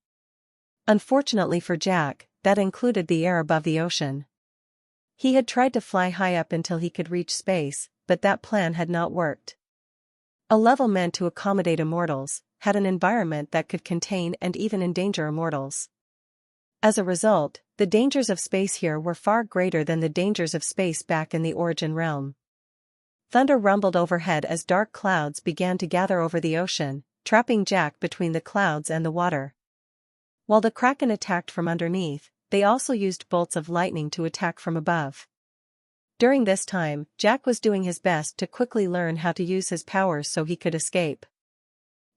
Unfortunately for Jack, that included the air above the ocean. He had tried to fly high up until he could reach space, but that plan had not worked. A level meant to accommodate immortals had an environment that could contain and even endanger immortals. As a result, the dangers of space here were far greater than the dangers of space back in the origin realm. Thunder rumbled overhead as dark clouds began to gather over the ocean, trapping Jack between the clouds and the water. While the kraken attacked from underneath, they also used bolts of lightning to attack from above. During this time, Jack was doing his best to quickly learn how to use his powers so he could escape.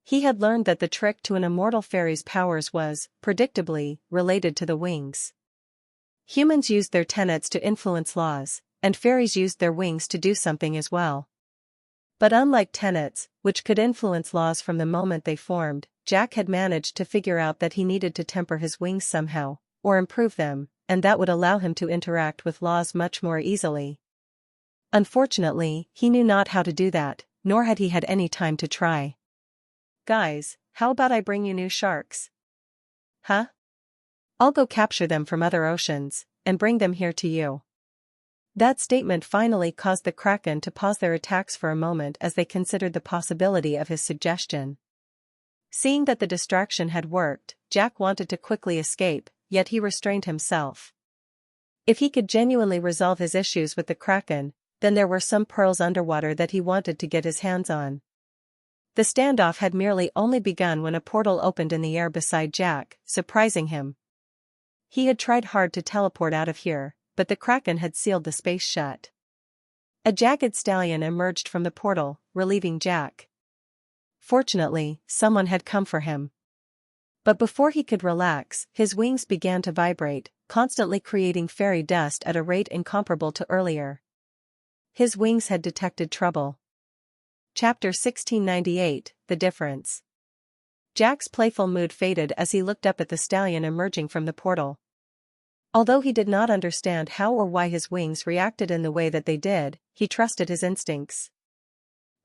He had learned that the trick to an immortal fairy's powers was, predictably, related to the wings. Humans used their tenets to influence laws, and fairies used their wings to do something as well. But unlike tenets, which could influence laws from the moment they formed, Jack had managed to figure out that he needed to temper his wings somehow, or improve them, and that would allow him to interact with laws much more easily. Unfortunately, he knew not how to do that, nor had he had any time to try. "Guys, how about I bring you new sharks?" "Huh? I'll go capture them from other oceans, and bring them here to you." That statement finally caused the kraken to pause their attacks for a moment as they considered the possibility of his suggestion. Seeing that the distraction had worked, Jack wanted to quickly escape, yet he restrained himself. If he could genuinely resolve his issues with the kraken, then there were some pearls underwater that he wanted to get his hands on. The standoff had merely only begun when a portal opened in the air beside Jack, surprising him. He had tried hard to teleport out of here, but the kraken had sealed the space shut. A jagged stallion emerged from the portal, relieving Jack. Fortunately, someone had come for him. But before he could relax, his wings began to vibrate, constantly creating fairy dust at a rate incomparable to earlier. His wings had detected trouble. Chapter 1698, The Difference. Jack's playful mood faded as he looked up at the stallion emerging from the portal. Although he did not understand how or why his wings reacted in the way that they did, he trusted his instincts.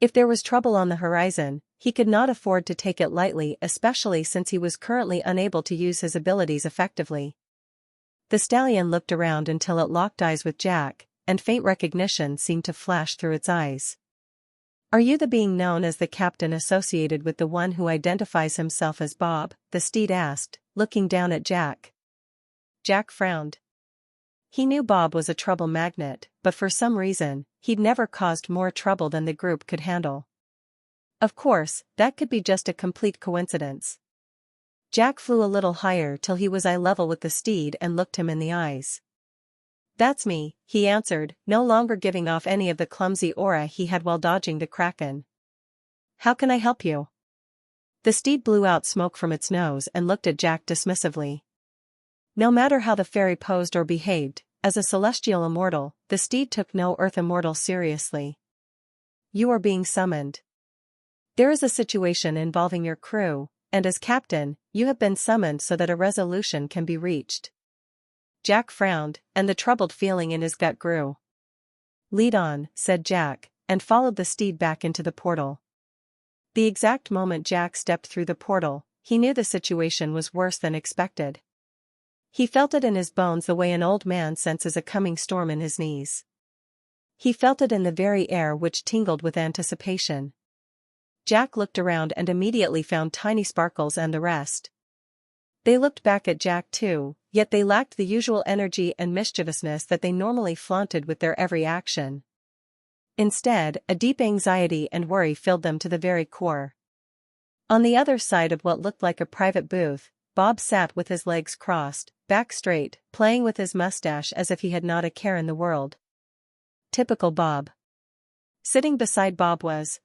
If there was trouble on the horizon, he could not afford to take it lightly, especially since he was currently unable to use his abilities effectively. The stallion looked around until it locked eyes with Jack, and faint recognition seemed to flash through its eyes. "Are you the being known as the captain associated with the one who identifies himself as Bob?" the steed asked, looking down at Jack. Jack frowned. He knew Bob was a trouble magnet, but for some reason, he'd never caused more trouble than the group could handle. Of course, that could be just a complete coincidence. Jack flew a little higher till he was eye level with the steed and looked him in the eyes. "That's me," he answered, no longer giving off any of the clumsy aura he had while dodging the kraken. "How can I help you?" The steed blew out smoke from its nose and looked at Jack dismissively. No matter how the fairy posed or behaved, as a celestial immortal, the steed took no earth immortal seriously. "You are being summoned. There is a situation involving your crew, and as captain, you have been summoned so that a resolution can be reached." Jack frowned, and the troubled feeling in his gut grew. "Lead on," said Jack, and followed the steed back into the portal. The exact moment Jack stepped through the portal, he knew the situation was worse than expected. He felt it in his bones the way an old man senses a coming storm in his knees. He felt it in the very air which tingled with anticipation. Jack looked around and immediately found Tiny Sparkles and the rest. They looked back at Jack too, yet they lacked the usual energy and mischievousness that they normally flaunted with their every action. Instead, a deep anxiety and worry filled them to the very core. On the other side of what looked like a private booth, Bob sat with his legs crossed, back straight, playing with his mustache as if he had not a care in the world. Typical Bob. Sitting beside Bob was.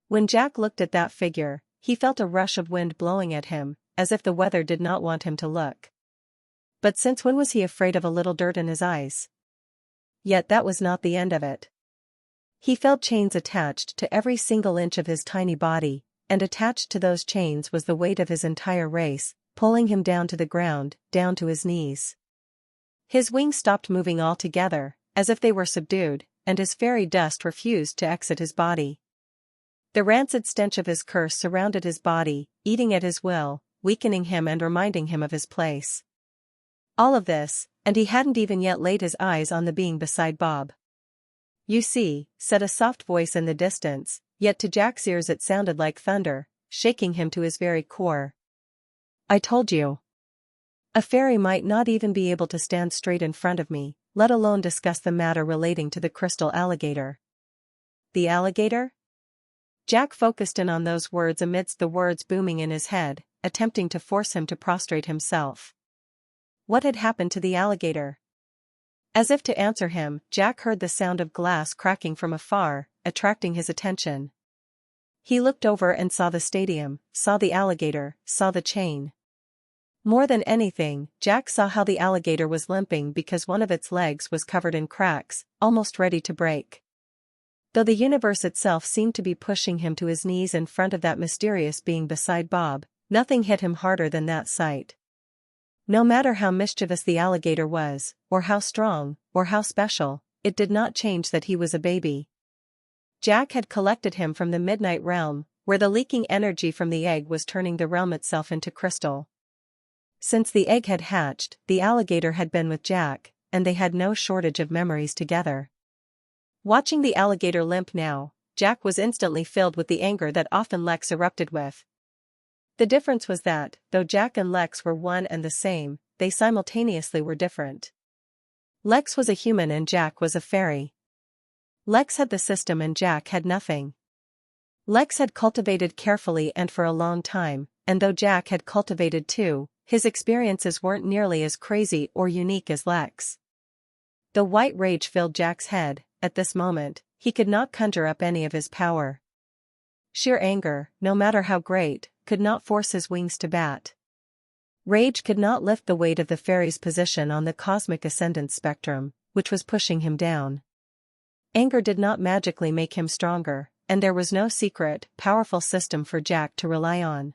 When Jack looked at that figure, he felt a rush of wind blowing at him, as if the weather did not want him to look. But since when was he afraid of a little dirt in his eyes? Yet that was not the end of it. He felt chains attached to every single inch of his tiny body, and attached to those chains was the weight of his entire race, pulling him down to the ground, down to his knees. His wings stopped moving altogether, as if they were subdued, and his fairy dust refused to exit his body. The rancid stench of his curse surrounded his body, eating at his will, weakening him and reminding him of his place. All of this, and he hadn't even yet laid his eyes on the being beside Bob. "You see," said a soft voice in the distance, yet to Jack's ears it sounded like thunder, shaking him to his very core. "I told you. A fairy might not even be able to stand straight in front of me, let alone discuss the matter relating to the crystal alligator." The alligator? Jack focused in on those words amidst the words booming in his head, attempting to force him to prostrate himself. What had happened to the alligator? As if to answer him, Jack heard the sound of glass cracking from afar, attracting his attention. He looked over and saw the stadium, saw the alligator, saw the chain. More than anything, Jack saw how the alligator was limping because one of its legs was covered in cracks, almost ready to break. Though the universe itself seemed to be pushing him to his knees in front of that mysterious being beside Bob, nothing hit him harder than that sight. No matter how mischievous the alligator was, or how strong, or how special, it did not change that he was a baby. Jack had collected him from the midnight realm, where the leaking energy from the egg was turning the realm itself into crystal. Since the egg had hatched, the alligator had been with Jack, and they had no shortage of memories together. Watching the alligator limp now, Jack was instantly filled with the anger that often Lex erupted with. The difference was that, though Jack and Lex were one and the same, they simultaneously were different. Lex was a human and Jack was a fairy. Lex had the system and Jack had nothing. Lex had cultivated carefully and for a long time, and though Jack had cultivated too, his experiences weren't nearly as crazy or unique as Lex. The white rage filled Jack's head. At this moment, he could not conjure up any of his power. Sheer anger, no matter how great, could not force his wings to bat. Rage could not lift the weight of the fairy's position on the cosmic ascendant spectrum, which was pushing him down. Anger did not magically make him stronger, and there was no secret, powerful system for Jack to rely on.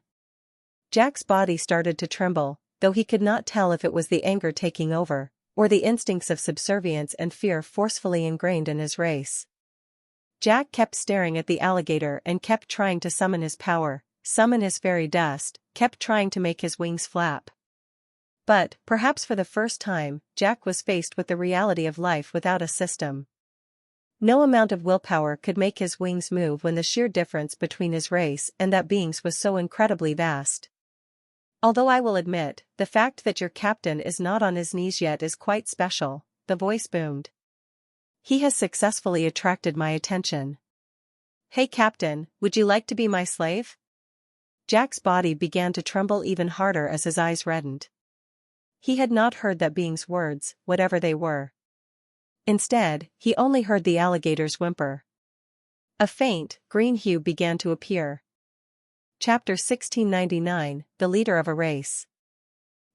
Jack's body started to tremble, though he could not tell if it was the anger taking over, or the instincts of subservience and fear forcefully ingrained in his race. Jack kept staring at the alligator and kept trying to summon his power, summon his fairy dust, kept trying to make his wings flap. But, perhaps for the first time, Jack was faced with the reality of life without a system. No amount of willpower could make his wings move when the sheer difference between his race and that being's was so incredibly vast. Although I will admit, the fact that your captain is not on his knees yet is quite special, the voice boomed. He has successfully attracted my attention. Hey captain, would you like to be my slave? Jack's body began to tremble even harder as his eyes reddened. He had not heard that being's words, whatever they were. Instead, he only heard the alligator's whimper. A faint, green hue began to appear. Chapter 1699, The Leader of a Race.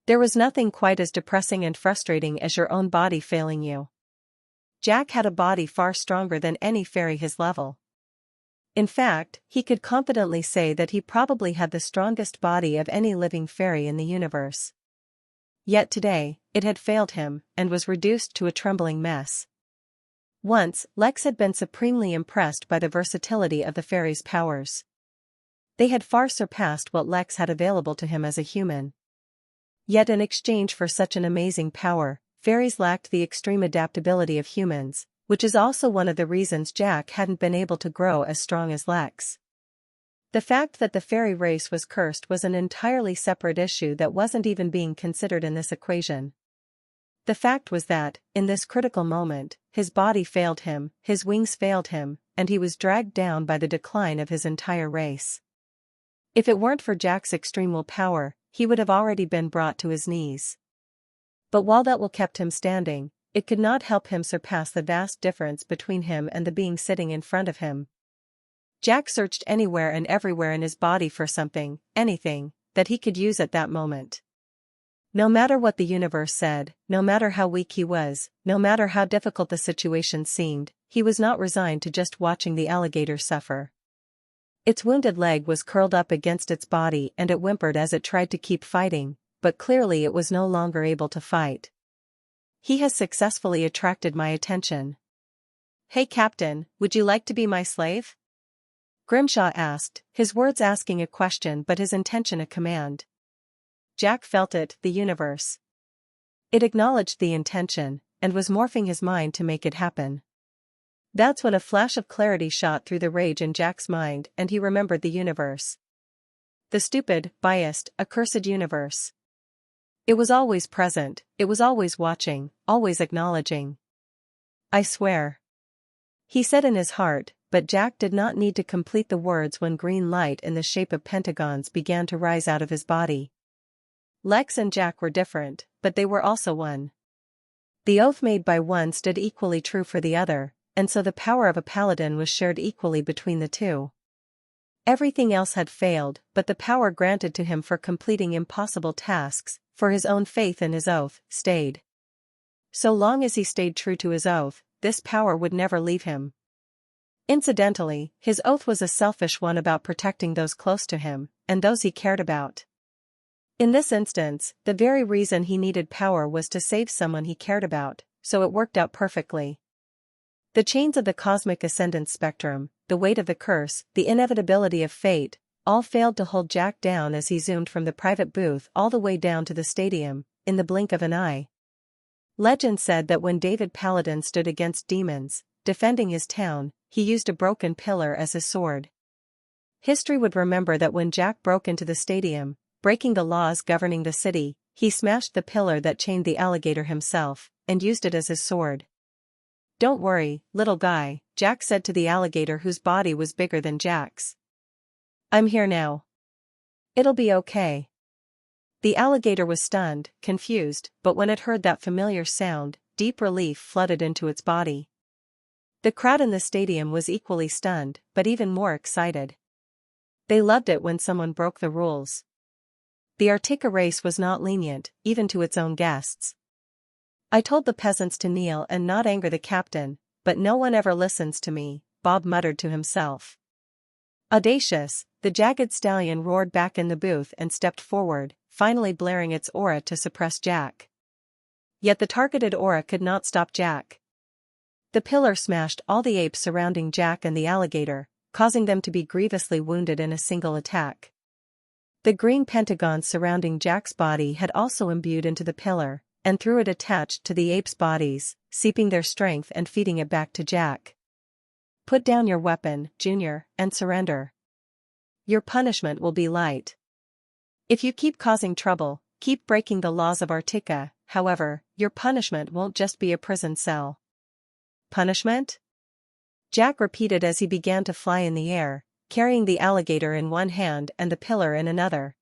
There was nothing quite as depressing and frustrating as your own body failing you. Jack had a body far stronger than any fairy his level. In fact, he could confidently say that he probably had the strongest body of any living fairy in the universe. Yet today, it had failed him, and was reduced to a trembling mess. Once, Lex had been supremely impressed by the versatility of the fairy's powers. They had far surpassed what Lex had available to him as a human. Yet in exchange for such an amazing power, fairies lacked the extreme adaptability of humans, which is also one of the reasons Jack hadn't been able to grow as strong as Lex. The fact that the fairy race was cursed was an entirely separate issue that wasn't even being considered in this equation. The fact was that, in this critical moment, his body failed him, his wings failed him, and he was dragged down by the decline of his entire race. If it weren't for Jack's extreme willpower, he would have already been brought to his knees. But while that will kept him standing, it could not help him surpass the vast difference between him and the being sitting in front of him. Jack searched anywhere and everywhere in his body for something, anything, that he could use at that moment. No matter what the universe said, no matter how weak he was, no matter how difficult the situation seemed, he was not resigned to just watching the alligator suffer. Its wounded leg was curled up against its body and it whimpered as it tried to keep fighting, but clearly it was no longer able to fight. He has successfully attracted my attention. Hey captain, would you like to be my slave? Grimshaw asked, his words asking a question but his intention a command. Jack felt it, the universe. It acknowledged the intention, and was morphing his mind to make it happen. That's when a flash of clarity shot through the rage in Jack's mind and he remembered the universe. The stupid, biased, accursed universe. It was always present, it was always watching, always acknowledging. I swear. He said in his heart, but Jack did not need to complete the words when green light in the shape of pentagons began to rise out of his body. Lex and Jack were different, but they were also one. The oath made by one stood equally true for the other, and so the power of a paladin was shared equally between the two. Everything else had failed, but the power granted to him for completing impossible tasks, for his own faith in his oath, stayed. So long as he stayed true to his oath, this power would never leave him. Incidentally, his oath was a selfish one about protecting those close to him, and those he cared about. In this instance, the very reason he needed power was to save someone he cared about, so it worked out perfectly. The chains of the cosmic ascendance spectrum, the weight of the curse, the inevitability of fate, all failed to hold Jack down as he zoomed from the private booth all the way down to the stadium, in the blink of an eye. Legend said that when David Paladin stood against demons, defending his town, he used a broken pillar as his sword. History would remember that when Jack broke into the stadium, breaking the laws governing the city, he smashed the pillar that chained the alligator himself, and used it as his sword. Don't worry, little guy, Jack said to the alligator whose body was bigger than Jack's. I'm here now. It'll be okay. The alligator was stunned, confused, but when it heard that familiar sound, deep relief flooded into its body. The crowd in the stadium was equally stunned, but even more excited. They loved it when someone broke the rules. The Artica race was not lenient, even to its own guests. I told the peasants to kneel and not anger the captain, but no one ever listens to me, Bob muttered to himself. Audacious, the jagged stallion roared back in the booth and stepped forward, finally blaring its aura to suppress Jack. Yet the targeted aura could not stop Jack. The pillar smashed all the apes surrounding Jack and the alligator, causing them to be grievously wounded in a single attack. The green pentagons surrounding Jack's body had also imbued into the pillar, and through it attached to the apes' bodies, seeping their strength and feeding it back to Jack. Put down your weapon, Junior, and surrender. Your punishment will be light. If you keep causing trouble, keep breaking the laws of Artica, however, your punishment won't just be a prison cell. Punishment? Jack repeated as he began to fly in the air, carrying the alligator in one hand and the pillar in another.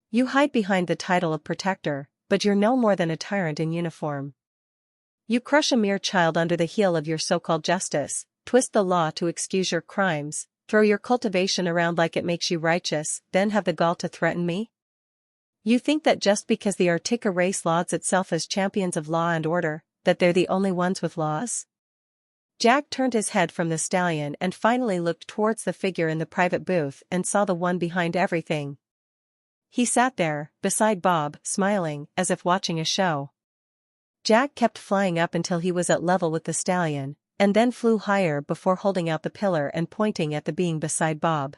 You hide behind the title of protector, but you're no more than a tyrant in uniform. You crush a mere child under the heel of your so-called justice, twist the law to excuse your crimes, throw your cultivation around like it makes you righteous, then have the gall to threaten me? You think that just because the Artica race lauds itself as champions of law and order, that they're the only ones with laws? Jack turned his head from the stallion and finally looked towards the figure in the private booth and saw the one behind everything. He sat there, beside Bob, smiling, as if watching a show. Jack kept flying up until he was at level with the stallion, and then flew higher before holding out the pillar and pointing at the being beside Bob.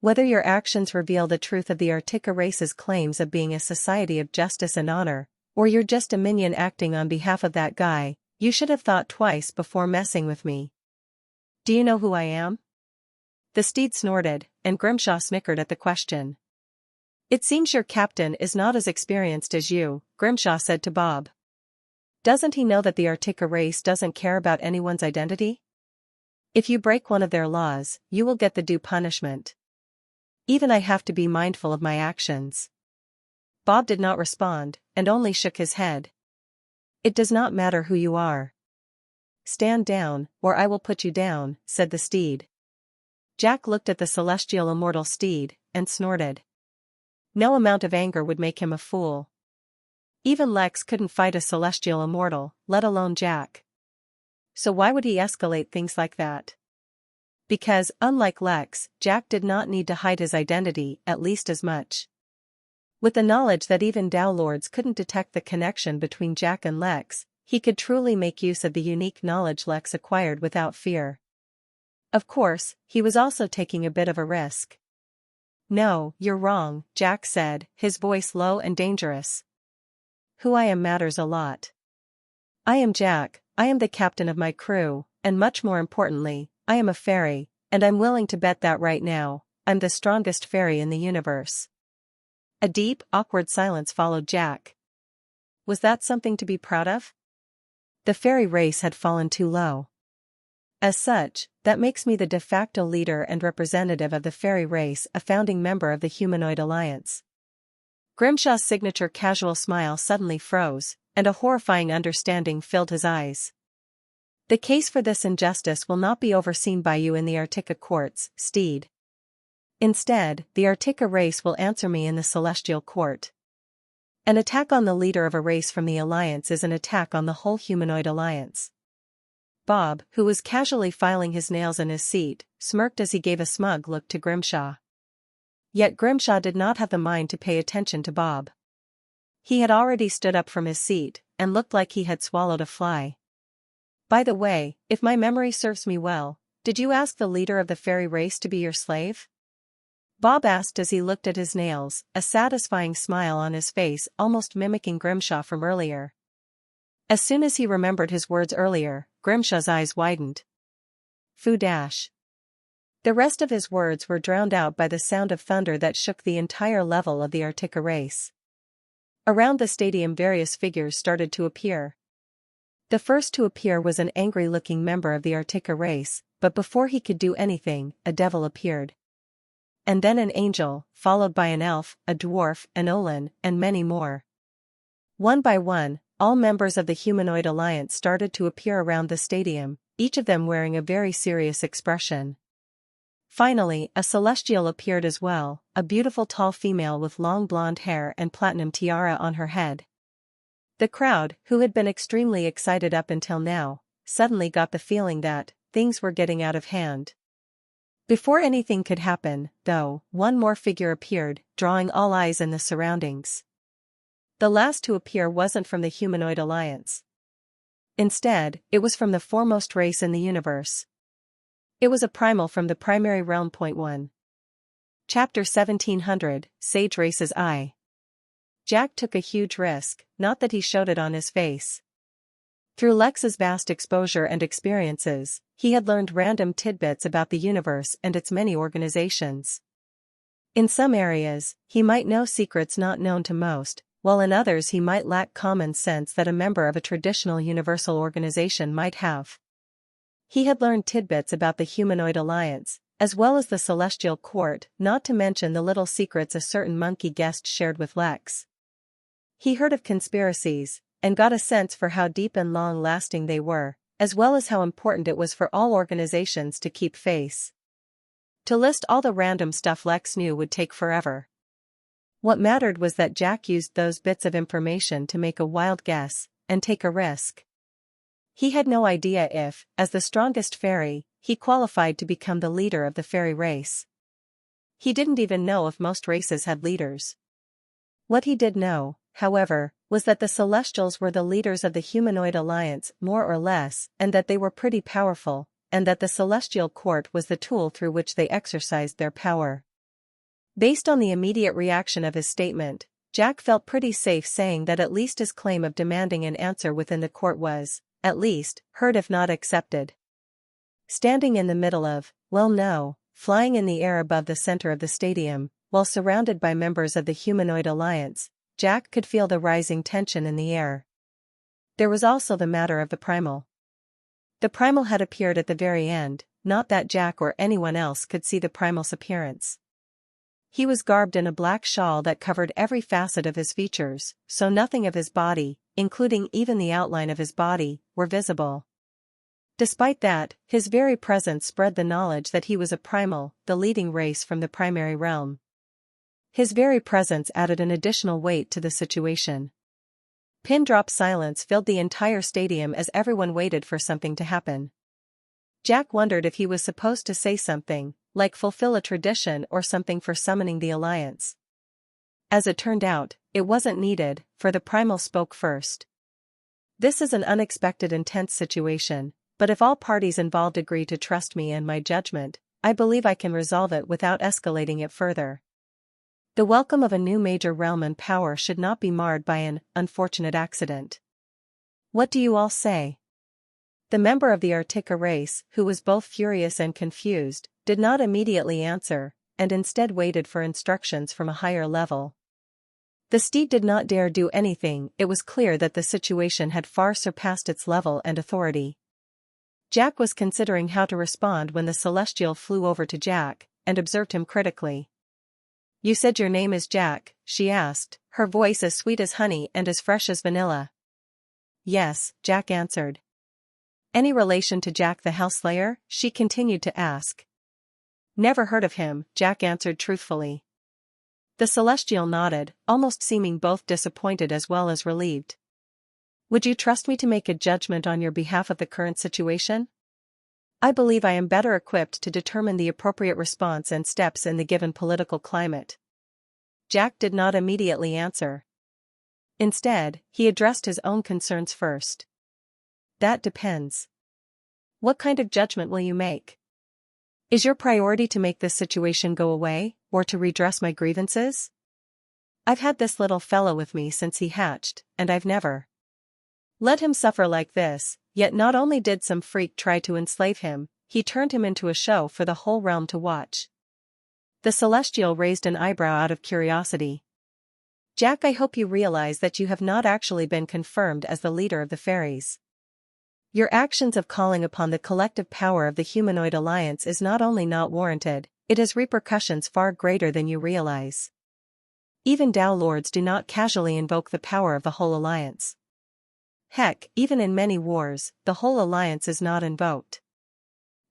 Whether your actions reveal the truth of the Artica race's claims of being a society of justice and honor, or you're just a minion acting on behalf of that guy, you should have thought twice before messing with me. Do you know who I am? The steed snorted, and Grimshaw snickered at the question. It seems your captain is not as experienced as you, Grimshaw said to Bob. Doesn't he know that the Artica race doesn't care about anyone's identity? If you break one of their laws, you will get the due punishment. Even I have to be mindful of my actions. Bob did not respond, and only shook his head. It does not matter who you are. Stand down, or I will put you down, said the steed. Jack looked at the celestial immortal steed, and snorted. No amount of anger would make him a fool. Even Lex couldn't fight a celestial immortal, let alone Jack. So why would he escalate things like that? Because, unlike Lex, Jack did not need to hide his identity at least as much. With the knowledge that even Dow Lords couldn't detect the connection between Jack and Lex, he could truly make use of the unique knowledge Lex acquired without fear. Of course, he was also taking a bit of a risk. No, you're wrong, Jack said, his voice low and dangerous. Who I am matters a lot. I am Jack, I am the captain of my crew, and much more importantly, I am a fairy, and I'm willing to bet that right now, I'm the strongest fairy in the universe. A deep, awkward silence followed Jack. Was that something to be proud of? The fairy race had fallen too low. As such, that makes me the de facto leader and representative of the fairy race, a founding member of the Humanoid Alliance. Grimshaw's signature casual smile suddenly froze, and a horrifying understanding filled his eyes. The case for this injustice will not be overseen by you in the Artica courts, Steed. Instead, the Artica race will answer me in the Celestial Court. An attack on the leader of a race from the Alliance is an attack on the whole Humanoid Alliance. Bob, who was casually filing his nails in his seat, smirked as he gave a smug look to Grimshaw. Yet Grimshaw did not have the mind to pay attention to Bob. He had already stood up from his seat, and looked like he had swallowed a fly. By the way, if my memory serves me well, did you ask the leader of the fairy race to be your slave? Bob asked as he looked at his nails, a satisfying smile on his face almost mimicking Grimshaw from earlier. As soon as he remembered his words earlier, Grimshaw's eyes widened. Foo dash. The rest of his words were drowned out by the sound of thunder that shook the entire level of the Artica race. Around the stadium various figures started to appear. The first to appear was an angry-looking member of the Artica race, but before he could do anything, a devil appeared. And then an angel, followed by an elf, a dwarf, an olin, and many more. One by one, all members of the Humanoid Alliance started to appear around the stadium, each of them wearing a very serious expression. Finally, a celestial appeared as well, a beautiful tall female with long blonde hair and platinum tiara on her head. The crowd, who had been extremely excited up until now, suddenly got the feeling that things were getting out of hand. Before anything could happen, though, one more figure appeared, drawing all eyes in the surroundings. The last to appear wasn't from the Humanoid Alliance. Instead, it was from the foremost race in the universe. It was a primal from the primary realm. 1. Chapter 1700, Sage Race's Eye. Jack took a huge risk, not that he showed it on his face. Through Lex's vast exposure and experiences, he had learned random tidbits about the universe and its many organizations. In some areas, he might know secrets not known to most, while in others he might lack common sense that a member of a traditional universal organization might have. He had learned tidbits about the humanoid alliance, as well as the celestial court, not to mention the little secrets a certain monkey guest shared with Lex. He heard of conspiracies, and got a sense for how deep and long-lasting they were, as well as how important it was for all organizations to keep face. To list all the random stuff Lex knew would take forever. What mattered was that Jack used those bits of information to make a wild guess, and take a risk. He had no idea if, as the strongest fairy, he qualified to become the leader of the fairy race. He didn't even know if most races had leaders. What he did know, however, was that the Celestials were the leaders of the humanoid alliance more or less, and that they were pretty powerful, and that the celestial court was the tool through which they exercised their power. Based on the immediate reaction of his statement, Jack felt pretty safe saying that at least his claim of demanding an answer within the court was, at least, heard if not accepted. Standing in the middle of, well no, flying in the air above the center of the stadium, while surrounded by members of the humanoid alliance, Jack could feel the rising tension in the air. There was also the matter of the primal. The primal had appeared at the very end, not that Jack or anyone else could see the primal's appearance. He was garbed in a black shawl that covered every facet of his features, so nothing of his body, including even the outline of his body, were visible. Despite that, his very presence spread the knowledge that he was a primal, the leading race from the primary realm. His very presence added an additional weight to the situation. Pin-drop silence filled the entire stadium as everyone waited for something to happen. Jack wondered if he was supposed to say something, like fulfill a tradition or something for summoning the alliance. As it turned out, it wasn't needed, for the primal spoke first. This is an unexpected intense situation, but if all parties involved agree to trust me and my judgment, I believe I can resolve it without escalating it further. The welcome of a new major realm and power should not be marred by an unfortunate accident. What do you all say? The member of the Artica race, who was both furious and confused, did not immediately answer, and instead waited for instructions from a higher level. The steed did not dare do anything. It was clear that the situation had far surpassed its level and authority. Jack was considering how to respond when the Celestial flew over to Jack, and observed him critically. "You said your name is Jack," she asked, her voice as sweet as honey and as fresh as vanilla. "Yes," Jack answered. "Any relation to Jack the Hellslayer?" she continued to ask. "Never heard of him," Jack answered truthfully. The Celestial nodded, almost seeming both disappointed as well as relieved. "Would you trust me to make a judgment on your behalf of the current situation? I believe I am better equipped to determine the appropriate response and steps in the given political climate." Jack did not immediately answer. Instead, he addressed his own concerns first. "That depends. What kind of judgment will you make? Is your priority to make this situation go away, or to redress my grievances? I've had this little fellow with me since he hatched, and I've never let him suffer like this, yet not only did some freak try to enslave him, he turned him into a show for the whole realm to watch." The Celestial raised an eyebrow out of curiosity. "Jack, I hope you realize that you have not actually been confirmed as the leader of the fairies. Your actions of calling upon the collective power of the humanoid alliance is not only not warranted, it has repercussions far greater than you realize. Even Tao lords do not casually invoke the power of the whole alliance. Heck, even in many wars, the whole alliance is not invoked.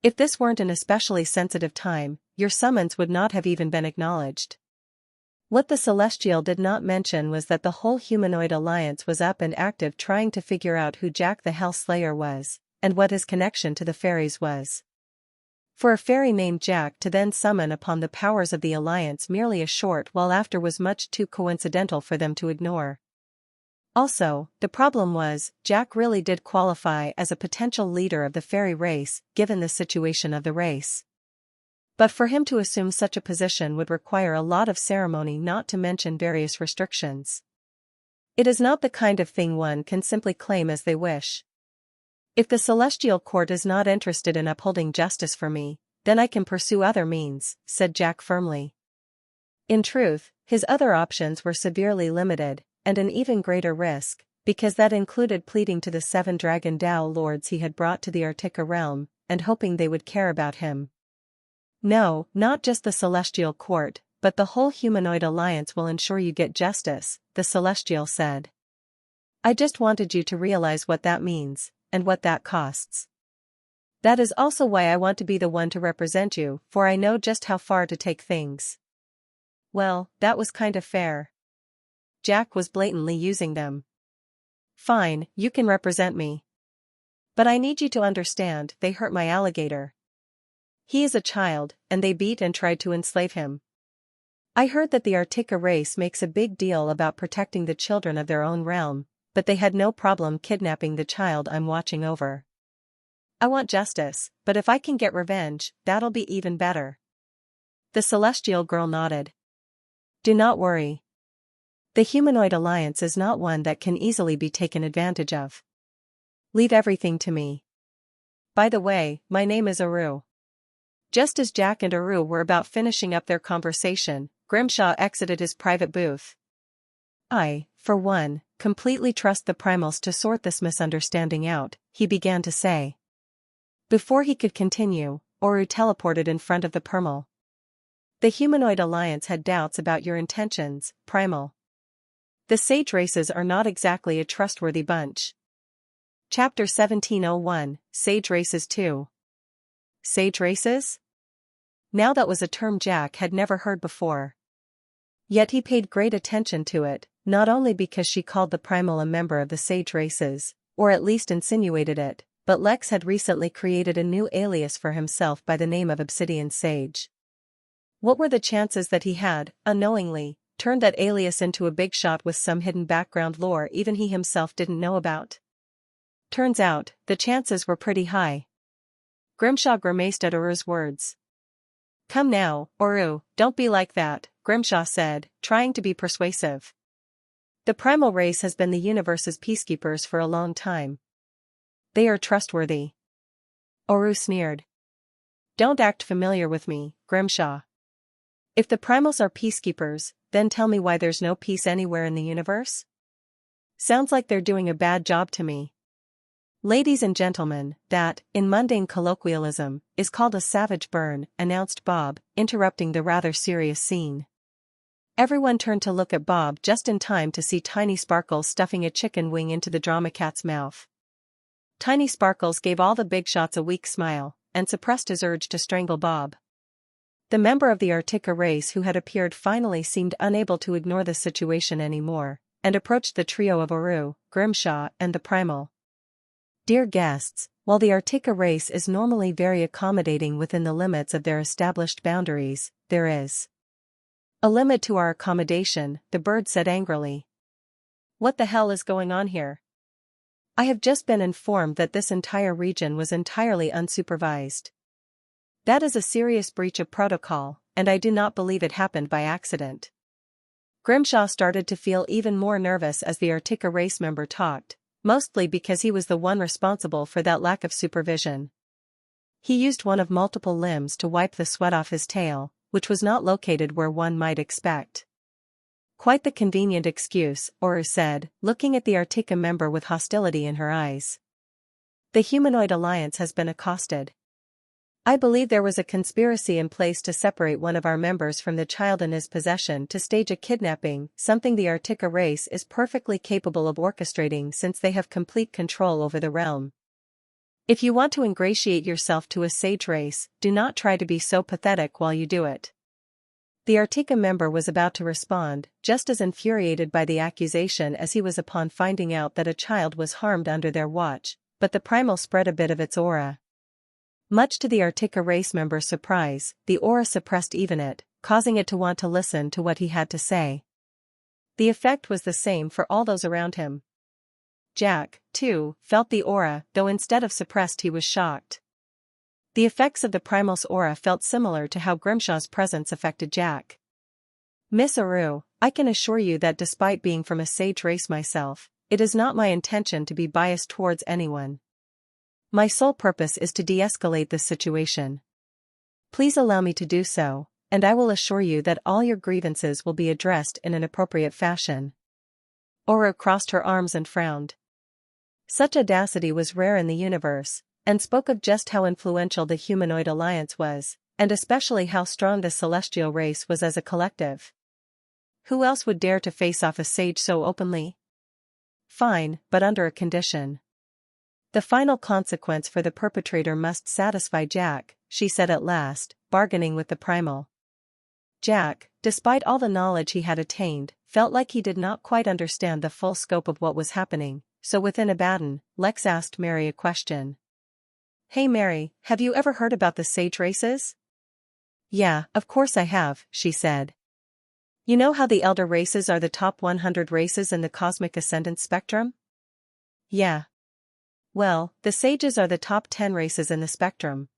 If this weren't an especially sensitive time, your summons would not have even been acknowledged." What the Celestial did not mention was that the whole humanoid alliance was up and active trying to figure out who Jack the Hellslayer was, and what his connection to the fairies was. For a fairy named Jack to then summon upon the powers of the alliance merely a short while after was much too coincidental for them to ignore. Also, the problem was, Jack really did qualify as a potential leader of the fairy race, given the situation of the race. But for him to assume such a position would require a lot of ceremony, not to mention various restrictions. It is not the kind of thing one can simply claim as they wish. "If the Celestial Court is not interested in upholding justice for me, then I can pursue other means," said Jack firmly. In truth, his other options were severely limited, and an even greater risk, because that included pleading to the 7 dragon Tao lords he had brought to the Artica realm, and hoping they would care about him. No, not just the Celestial Court, but the whole humanoid alliance will ensure you get justice, the Celestial said. I just wanted you to realize what that means, and what that costs. That is also why I want to be the one to represent you, for I know just how far to take things. Well, that was kind of fair. Jack was blatantly using them. Fine, you can represent me. But I need you to understand, they hurt my alligator. He is a child, and they beat and tried to enslave him. I heard that the Artica race makes a big deal about protecting the children of their own realm, but they had no problem kidnapping the child I'm watching over. I want justice, but if I can get revenge, that'll be even better. The Celestial girl nodded. Do not worry. The humanoid alliance is not one that can easily be taken advantage of. Leave everything to me. By the way, my name is Aru. Just as Jack and Aru were about finishing up their conversation, Grimshaw exited his private booth. I, for one, completely trust the primals to sort this misunderstanding out, he began to say. Before he could continue, Aru teleported in front of the primal. The humanoid alliance had doubts about your intentions, primal. The sage races are not exactly a trustworthy bunch. Chapter 1701, Sage Races 2. Sage races? Now that was a term Jack had never heard before. Yet he paid great attention to it, not only because she called the primal a member of the sage races, or at least insinuated it, but Lex had recently created a new alias for himself by the name of Obsidian Sage. What were the chances that he had, unknowingly, turned that alias into a big shot with some hidden background lore even he himself didn't know about? Turns out, the chances were pretty high. Grimshaw grimaced at Uru's words. Come now, Uru, don't be like that, Grimshaw said, trying to be persuasive. The primal race has been the universe's peacekeepers for a long time. They are trustworthy. Uru sneered. Don't act familiar with me, Grimshaw. If the primals are peacekeepers, then tell me why there's no peace anywhere in the universe? Sounds like they're doing a bad job to me. Ladies and gentlemen, that, in mundane colloquialism, is called a savage burn, announced Bob, interrupting the rather serious scene. Everyone turned to look at Bob just in time to see Tiny Sparkles stuffing a chicken wing into the drama cat's mouth. Tiny Sparkles gave all the big shots a weak smile, and suppressed his urge to strangle Bob. The member of the Artica race who had appeared finally seemed unable to ignore the situation anymore, and approached the trio of Uru, Grimshaw, and the primal. Dear guests, while the Artica race is normally very accommodating within the limits of their established boundaries, there is a limit to our accommodation, the bird said angrily. What the hell is going on here? I have just been informed that this entire region was entirely unsupervised. That is a serious breach of protocol, and I do not believe it happened by accident. Grimshaw started to feel even more nervous as the Artica race member talked, mostly because he was the one responsible for that lack of supervision. He used one of multiple limbs to wipe the sweat off his tail, which was not located where one might expect. Quite the convenient excuse, Uru said, looking at the Artica member with hostility in her eyes. The humanoid alliance has been accosted. I believe there was a conspiracy in place to separate one of our members from the child in his possession to stage a kidnapping, something the Artica race is perfectly capable of orchestrating since they have complete control over the realm. If you want to ingratiate yourself to a sage race, do not try to be so pathetic while you do it. The Artica member was about to respond, just as infuriated by the accusation as he was upon finding out that a child was harmed under their watch, but the primal spread a bit of its aura. Much to the Artica race member's surprise, the aura suppressed even it, causing it to want to listen to what he had to say. The effect was the same for all those around him. Jack, too, felt the aura, though instead of suppressed he was shocked. The effects of the primal's aura felt similar to how Grimshaw's presence affected Jack. Miss Aru, I can assure you that despite being from a sage race myself, it is not my intention to be biased towards anyone. My sole purpose is to de-escalate this situation. Please allow me to do so, and I will assure you that all your grievances will be addressed in an appropriate fashion. Aura crossed her arms and frowned. Such audacity was rare in the universe, and spoke of just how influential the humanoid alliance was, and especially how strong the celestial race was as a collective. Who else would dare to face off a sage so openly? Fine, but under a condition. The final consequence for the perpetrator must satisfy Jack, she said at last, bargaining with the primal. Jack, despite all the knowledge he had attained, felt like he did not quite understand the full scope of what was happening, so within Abaddon, Lex asked Mary a question. Hey Mary, have you ever heard about the sage races? Yeah, of course I have, she said. You know how the elder races are the top 100 races in the cosmic ascendance spectrum? Yeah. Well, the sages are the top 10 races in the spectrum.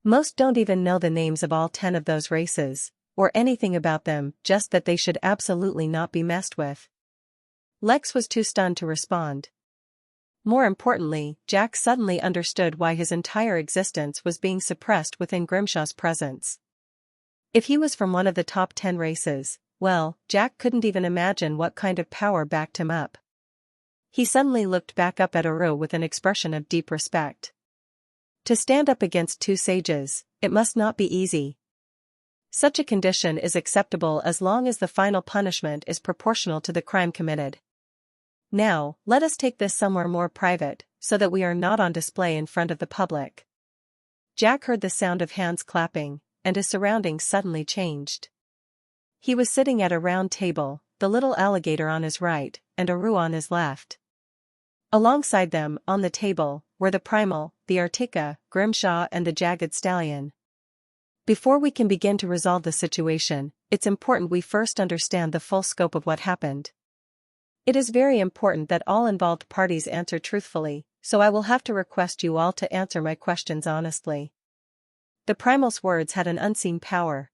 Most don't even know the names of all 10 of those races, or anything about them, just that they should absolutely not be messed with. Lex was too stunned to respond. More importantly, Jack suddenly understood why his entire existence was being suppressed within Grimshaw's presence. If he was from one of the top 10 races, well, Jack couldn't even imagine what kind of power backed him up. He suddenly looked back up at Aru with an expression of deep respect. To stand up against two sages, it must not be easy. Such a condition is acceptable as long as the final punishment is proportional to the crime committed. Now, let us take this somewhere more private, so that we are not on display in front of the public. Jack heard the sound of hands clapping, and his surroundings suddenly changed. He was sitting at a round table, the little alligator on his right, and Aru on his left. Alongside them, on the table, were the primal, the Artica, Grimshaw and the jagged stallion. Before we can begin to resolve the situation, it's important we first understand the full scope of what happened. It is very important that all involved parties answer truthfully, so I will have to request you all to answer my questions honestly. The primal's words had an unseen power.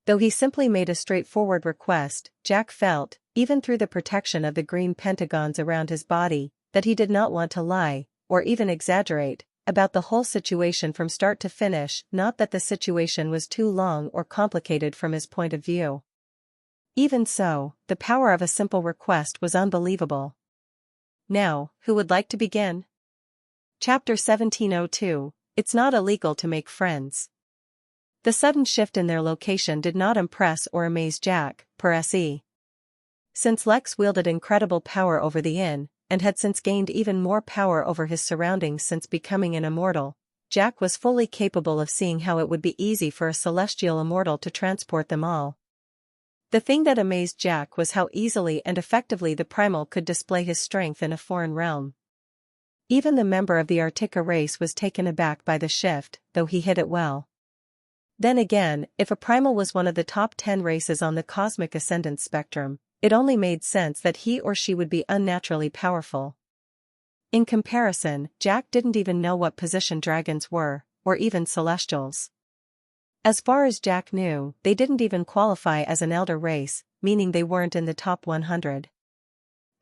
Though he simply made a straightforward request, Jack felt, even through the protection of the green pentagons around his body, that he did not want to lie, or even exaggerate, about the whole situation from start to finish, not that the situation was too long or complicated from his point of view. Even so, the power of a simple request was unbelievable. Now, who would like to begin? Chapter 1702, It's Not Illegal to Make Friends. The sudden shift in their location did not impress or amaze Jack, per se. Since Lex wielded incredible power over the inn, and had since gained even more power over his surroundings since becoming an immortal, Jack was fully capable of seeing how it would be easy for a celestial immortal to transport them all. The thing that amazed Jack was how easily and effectively the primal could display his strength in a foreign realm. Even the member of the Artica race was taken aback by the shift, though he hid it well. Then again, if a primal was one of the top 10 races on the cosmic ascendance spectrum, it only made sense that he or she would be unnaturally powerful. In comparison, Jack didn't even know what position dragons were, or even celestials. As far as Jack knew, they didn't even qualify as an elder race, meaning they weren't in the top 100.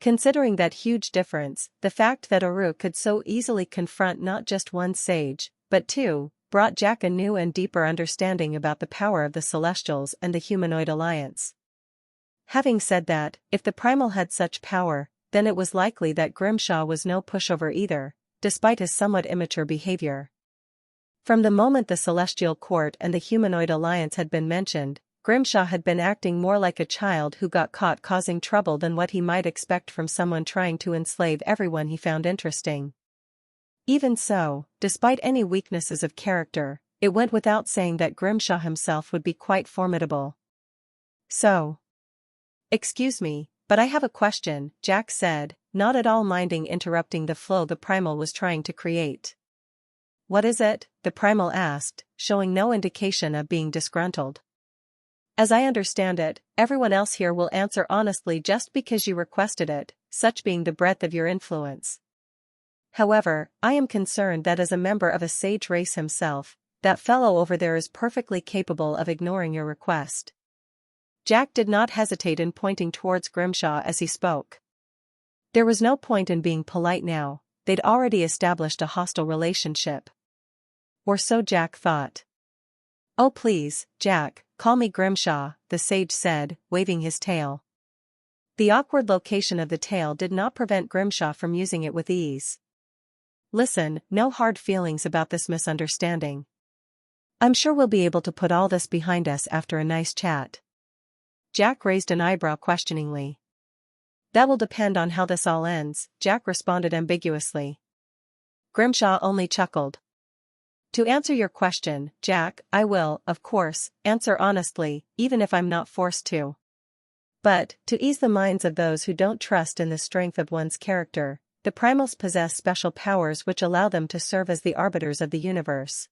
Considering that huge difference, the fact that Aru could so easily confront not just one sage, but two, brought Jack a new and deeper understanding about the power of the Celestials and the humanoid alliance. Having said that, if the primal had such power, then it was likely that Grimshaw was no pushover either, despite his somewhat immature behavior. From the moment the Celestial Court and the humanoid alliance had been mentioned, Grimshaw had been acting more like a child who got caught causing trouble than what he might expect from someone trying to enslave everyone he found interesting. Even so, despite any weaknesses of character, it went without saying that Grimshaw himself would be quite formidable. So. Excuse me, but I have a question, Jack said, not at all minding interrupting the flow the primal was trying to create. What is it? The primal asked, showing no indication of being disgruntled. As I understand it, everyone else here will answer honestly just because you requested it, such being the breadth of your influence. However, I am concerned that as a member of a sage race himself, that fellow over there is perfectly capable of ignoring your request. Jack did not hesitate in pointing towards Grimshaw as he spoke. There was no point in being polite now, they'd already established a hostile relationship. Or so Jack thought. Oh please, Jack, call me Grimshaw, the sage said, waving his tail. The awkward location of the tail did not prevent Grimshaw from using it with ease. Listen, no hard feelings about this misunderstanding. I'm sure we'll be able to put all this behind us after a nice chat. Jack raised an eyebrow questioningly. That will depend on how this all ends, Jack responded ambiguously. Grimshaw only chuckled. To answer your question, Jack, I will, of course, answer honestly, even if I'm not forced to. But, to ease the minds of those who don't trust in the strength of one's character, the primals possess special powers which allow them to serve as the arbiters of the universe.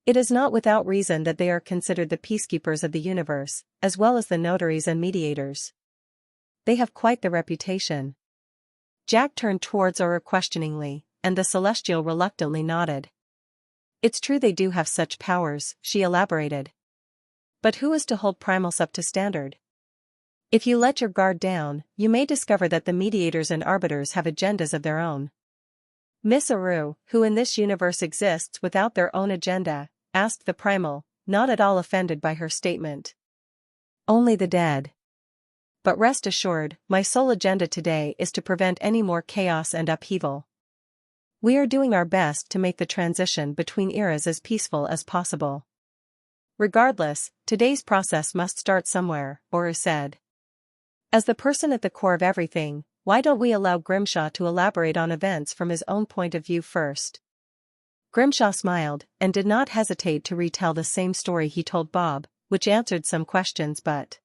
It is not without reason that they are considered the peacekeepers of the universe, as well as the notaries and mediators. They have quite the reputation. Jack turned towards Aurora questioningly, and the celestial reluctantly nodded. It's true they do have such powers, she elaborated. But who is to hold primals up to standard? If you let your guard down, you may discover that the mediators and arbiters have agendas of their own. Miss Aru, who in this universe exists without their own agenda, asked the primal, not at all offended by her statement. Only the dead. But rest assured, my sole agenda today is to prevent any more chaos and upheaval. We are doing our best to make the transition between eras as peaceful as possible. Regardless, today's process must start somewhere, Aru said. As the person at the core of everything, why don't we allow Grimshaw to elaborate on events from his own point of view first? Grimshaw smiled, and did not hesitate to retell the same story he told Bob, which answered some questions but.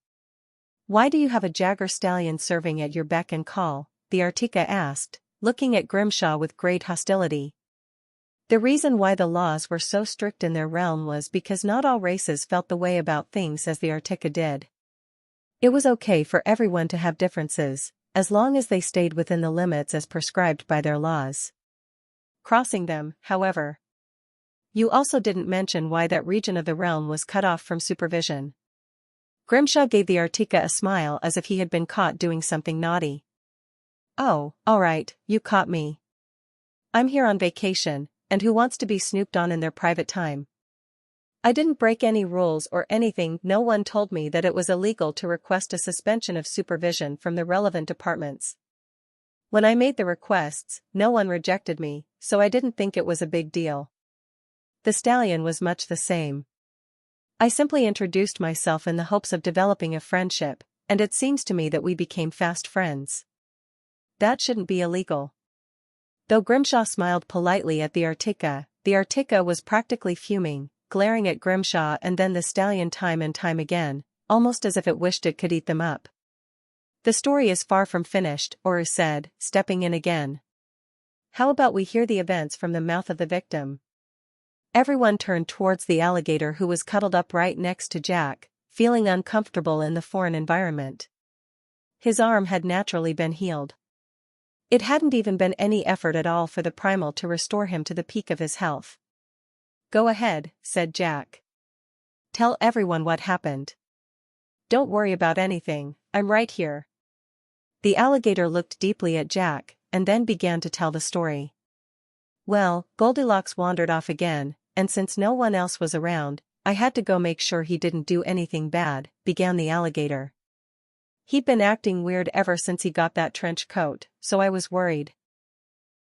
Why do you have a Jagger stallion serving at your beck and call? The Artika asked, looking at Grimshaw with great hostility. The reason why the laws were so strict in their realm was because not all races felt the way about things as the Artika did. It was okay for everyone to have differences, as long as they stayed within the limits as prescribed by their laws. Crossing them, however. You also didn't mention why that region of the realm was cut off from supervision. Grimshaw gave the Artika a smile as if he had been caught doing something naughty. Oh, alright, you caught me. I'm here on vacation, and who wants to be snooped on in their private time? I didn't break any rules or anything. No one told me that it was illegal to request a suspension of supervision from the relevant departments. When I made the requests, no one rejected me, so I didn't think it was a big deal. The stallion was much the same. I simply introduced myself in the hopes of developing a friendship, and it seems to me that we became fast friends. That shouldn't be illegal. Though Grimshaw smiled politely at the Artika was practically fuming, glaring at Grimshaw and then the stallion time and time again, almost as if it wished it could eat them up. The story is far from finished, Aru said, stepping in again. How about we hear the events from the mouth of the victim? Everyone turned towards the alligator who was cuddled up right next to Jack, feeling uncomfortable in the foreign environment. His arm had naturally been healed. It hadn't even been any effort at all for the primal to restore him to the peak of his health. Go ahead, said Jack. Tell everyone what happened. Don't worry about anything, I'm right here. The alligator looked deeply at Jack, and then began to tell the story. Well, Goldilocks wandered off again, and since no one else was around, I had to go make sure he didn't do anything bad, began the alligator. He'd been acting weird ever since he got that trench coat, so I was worried.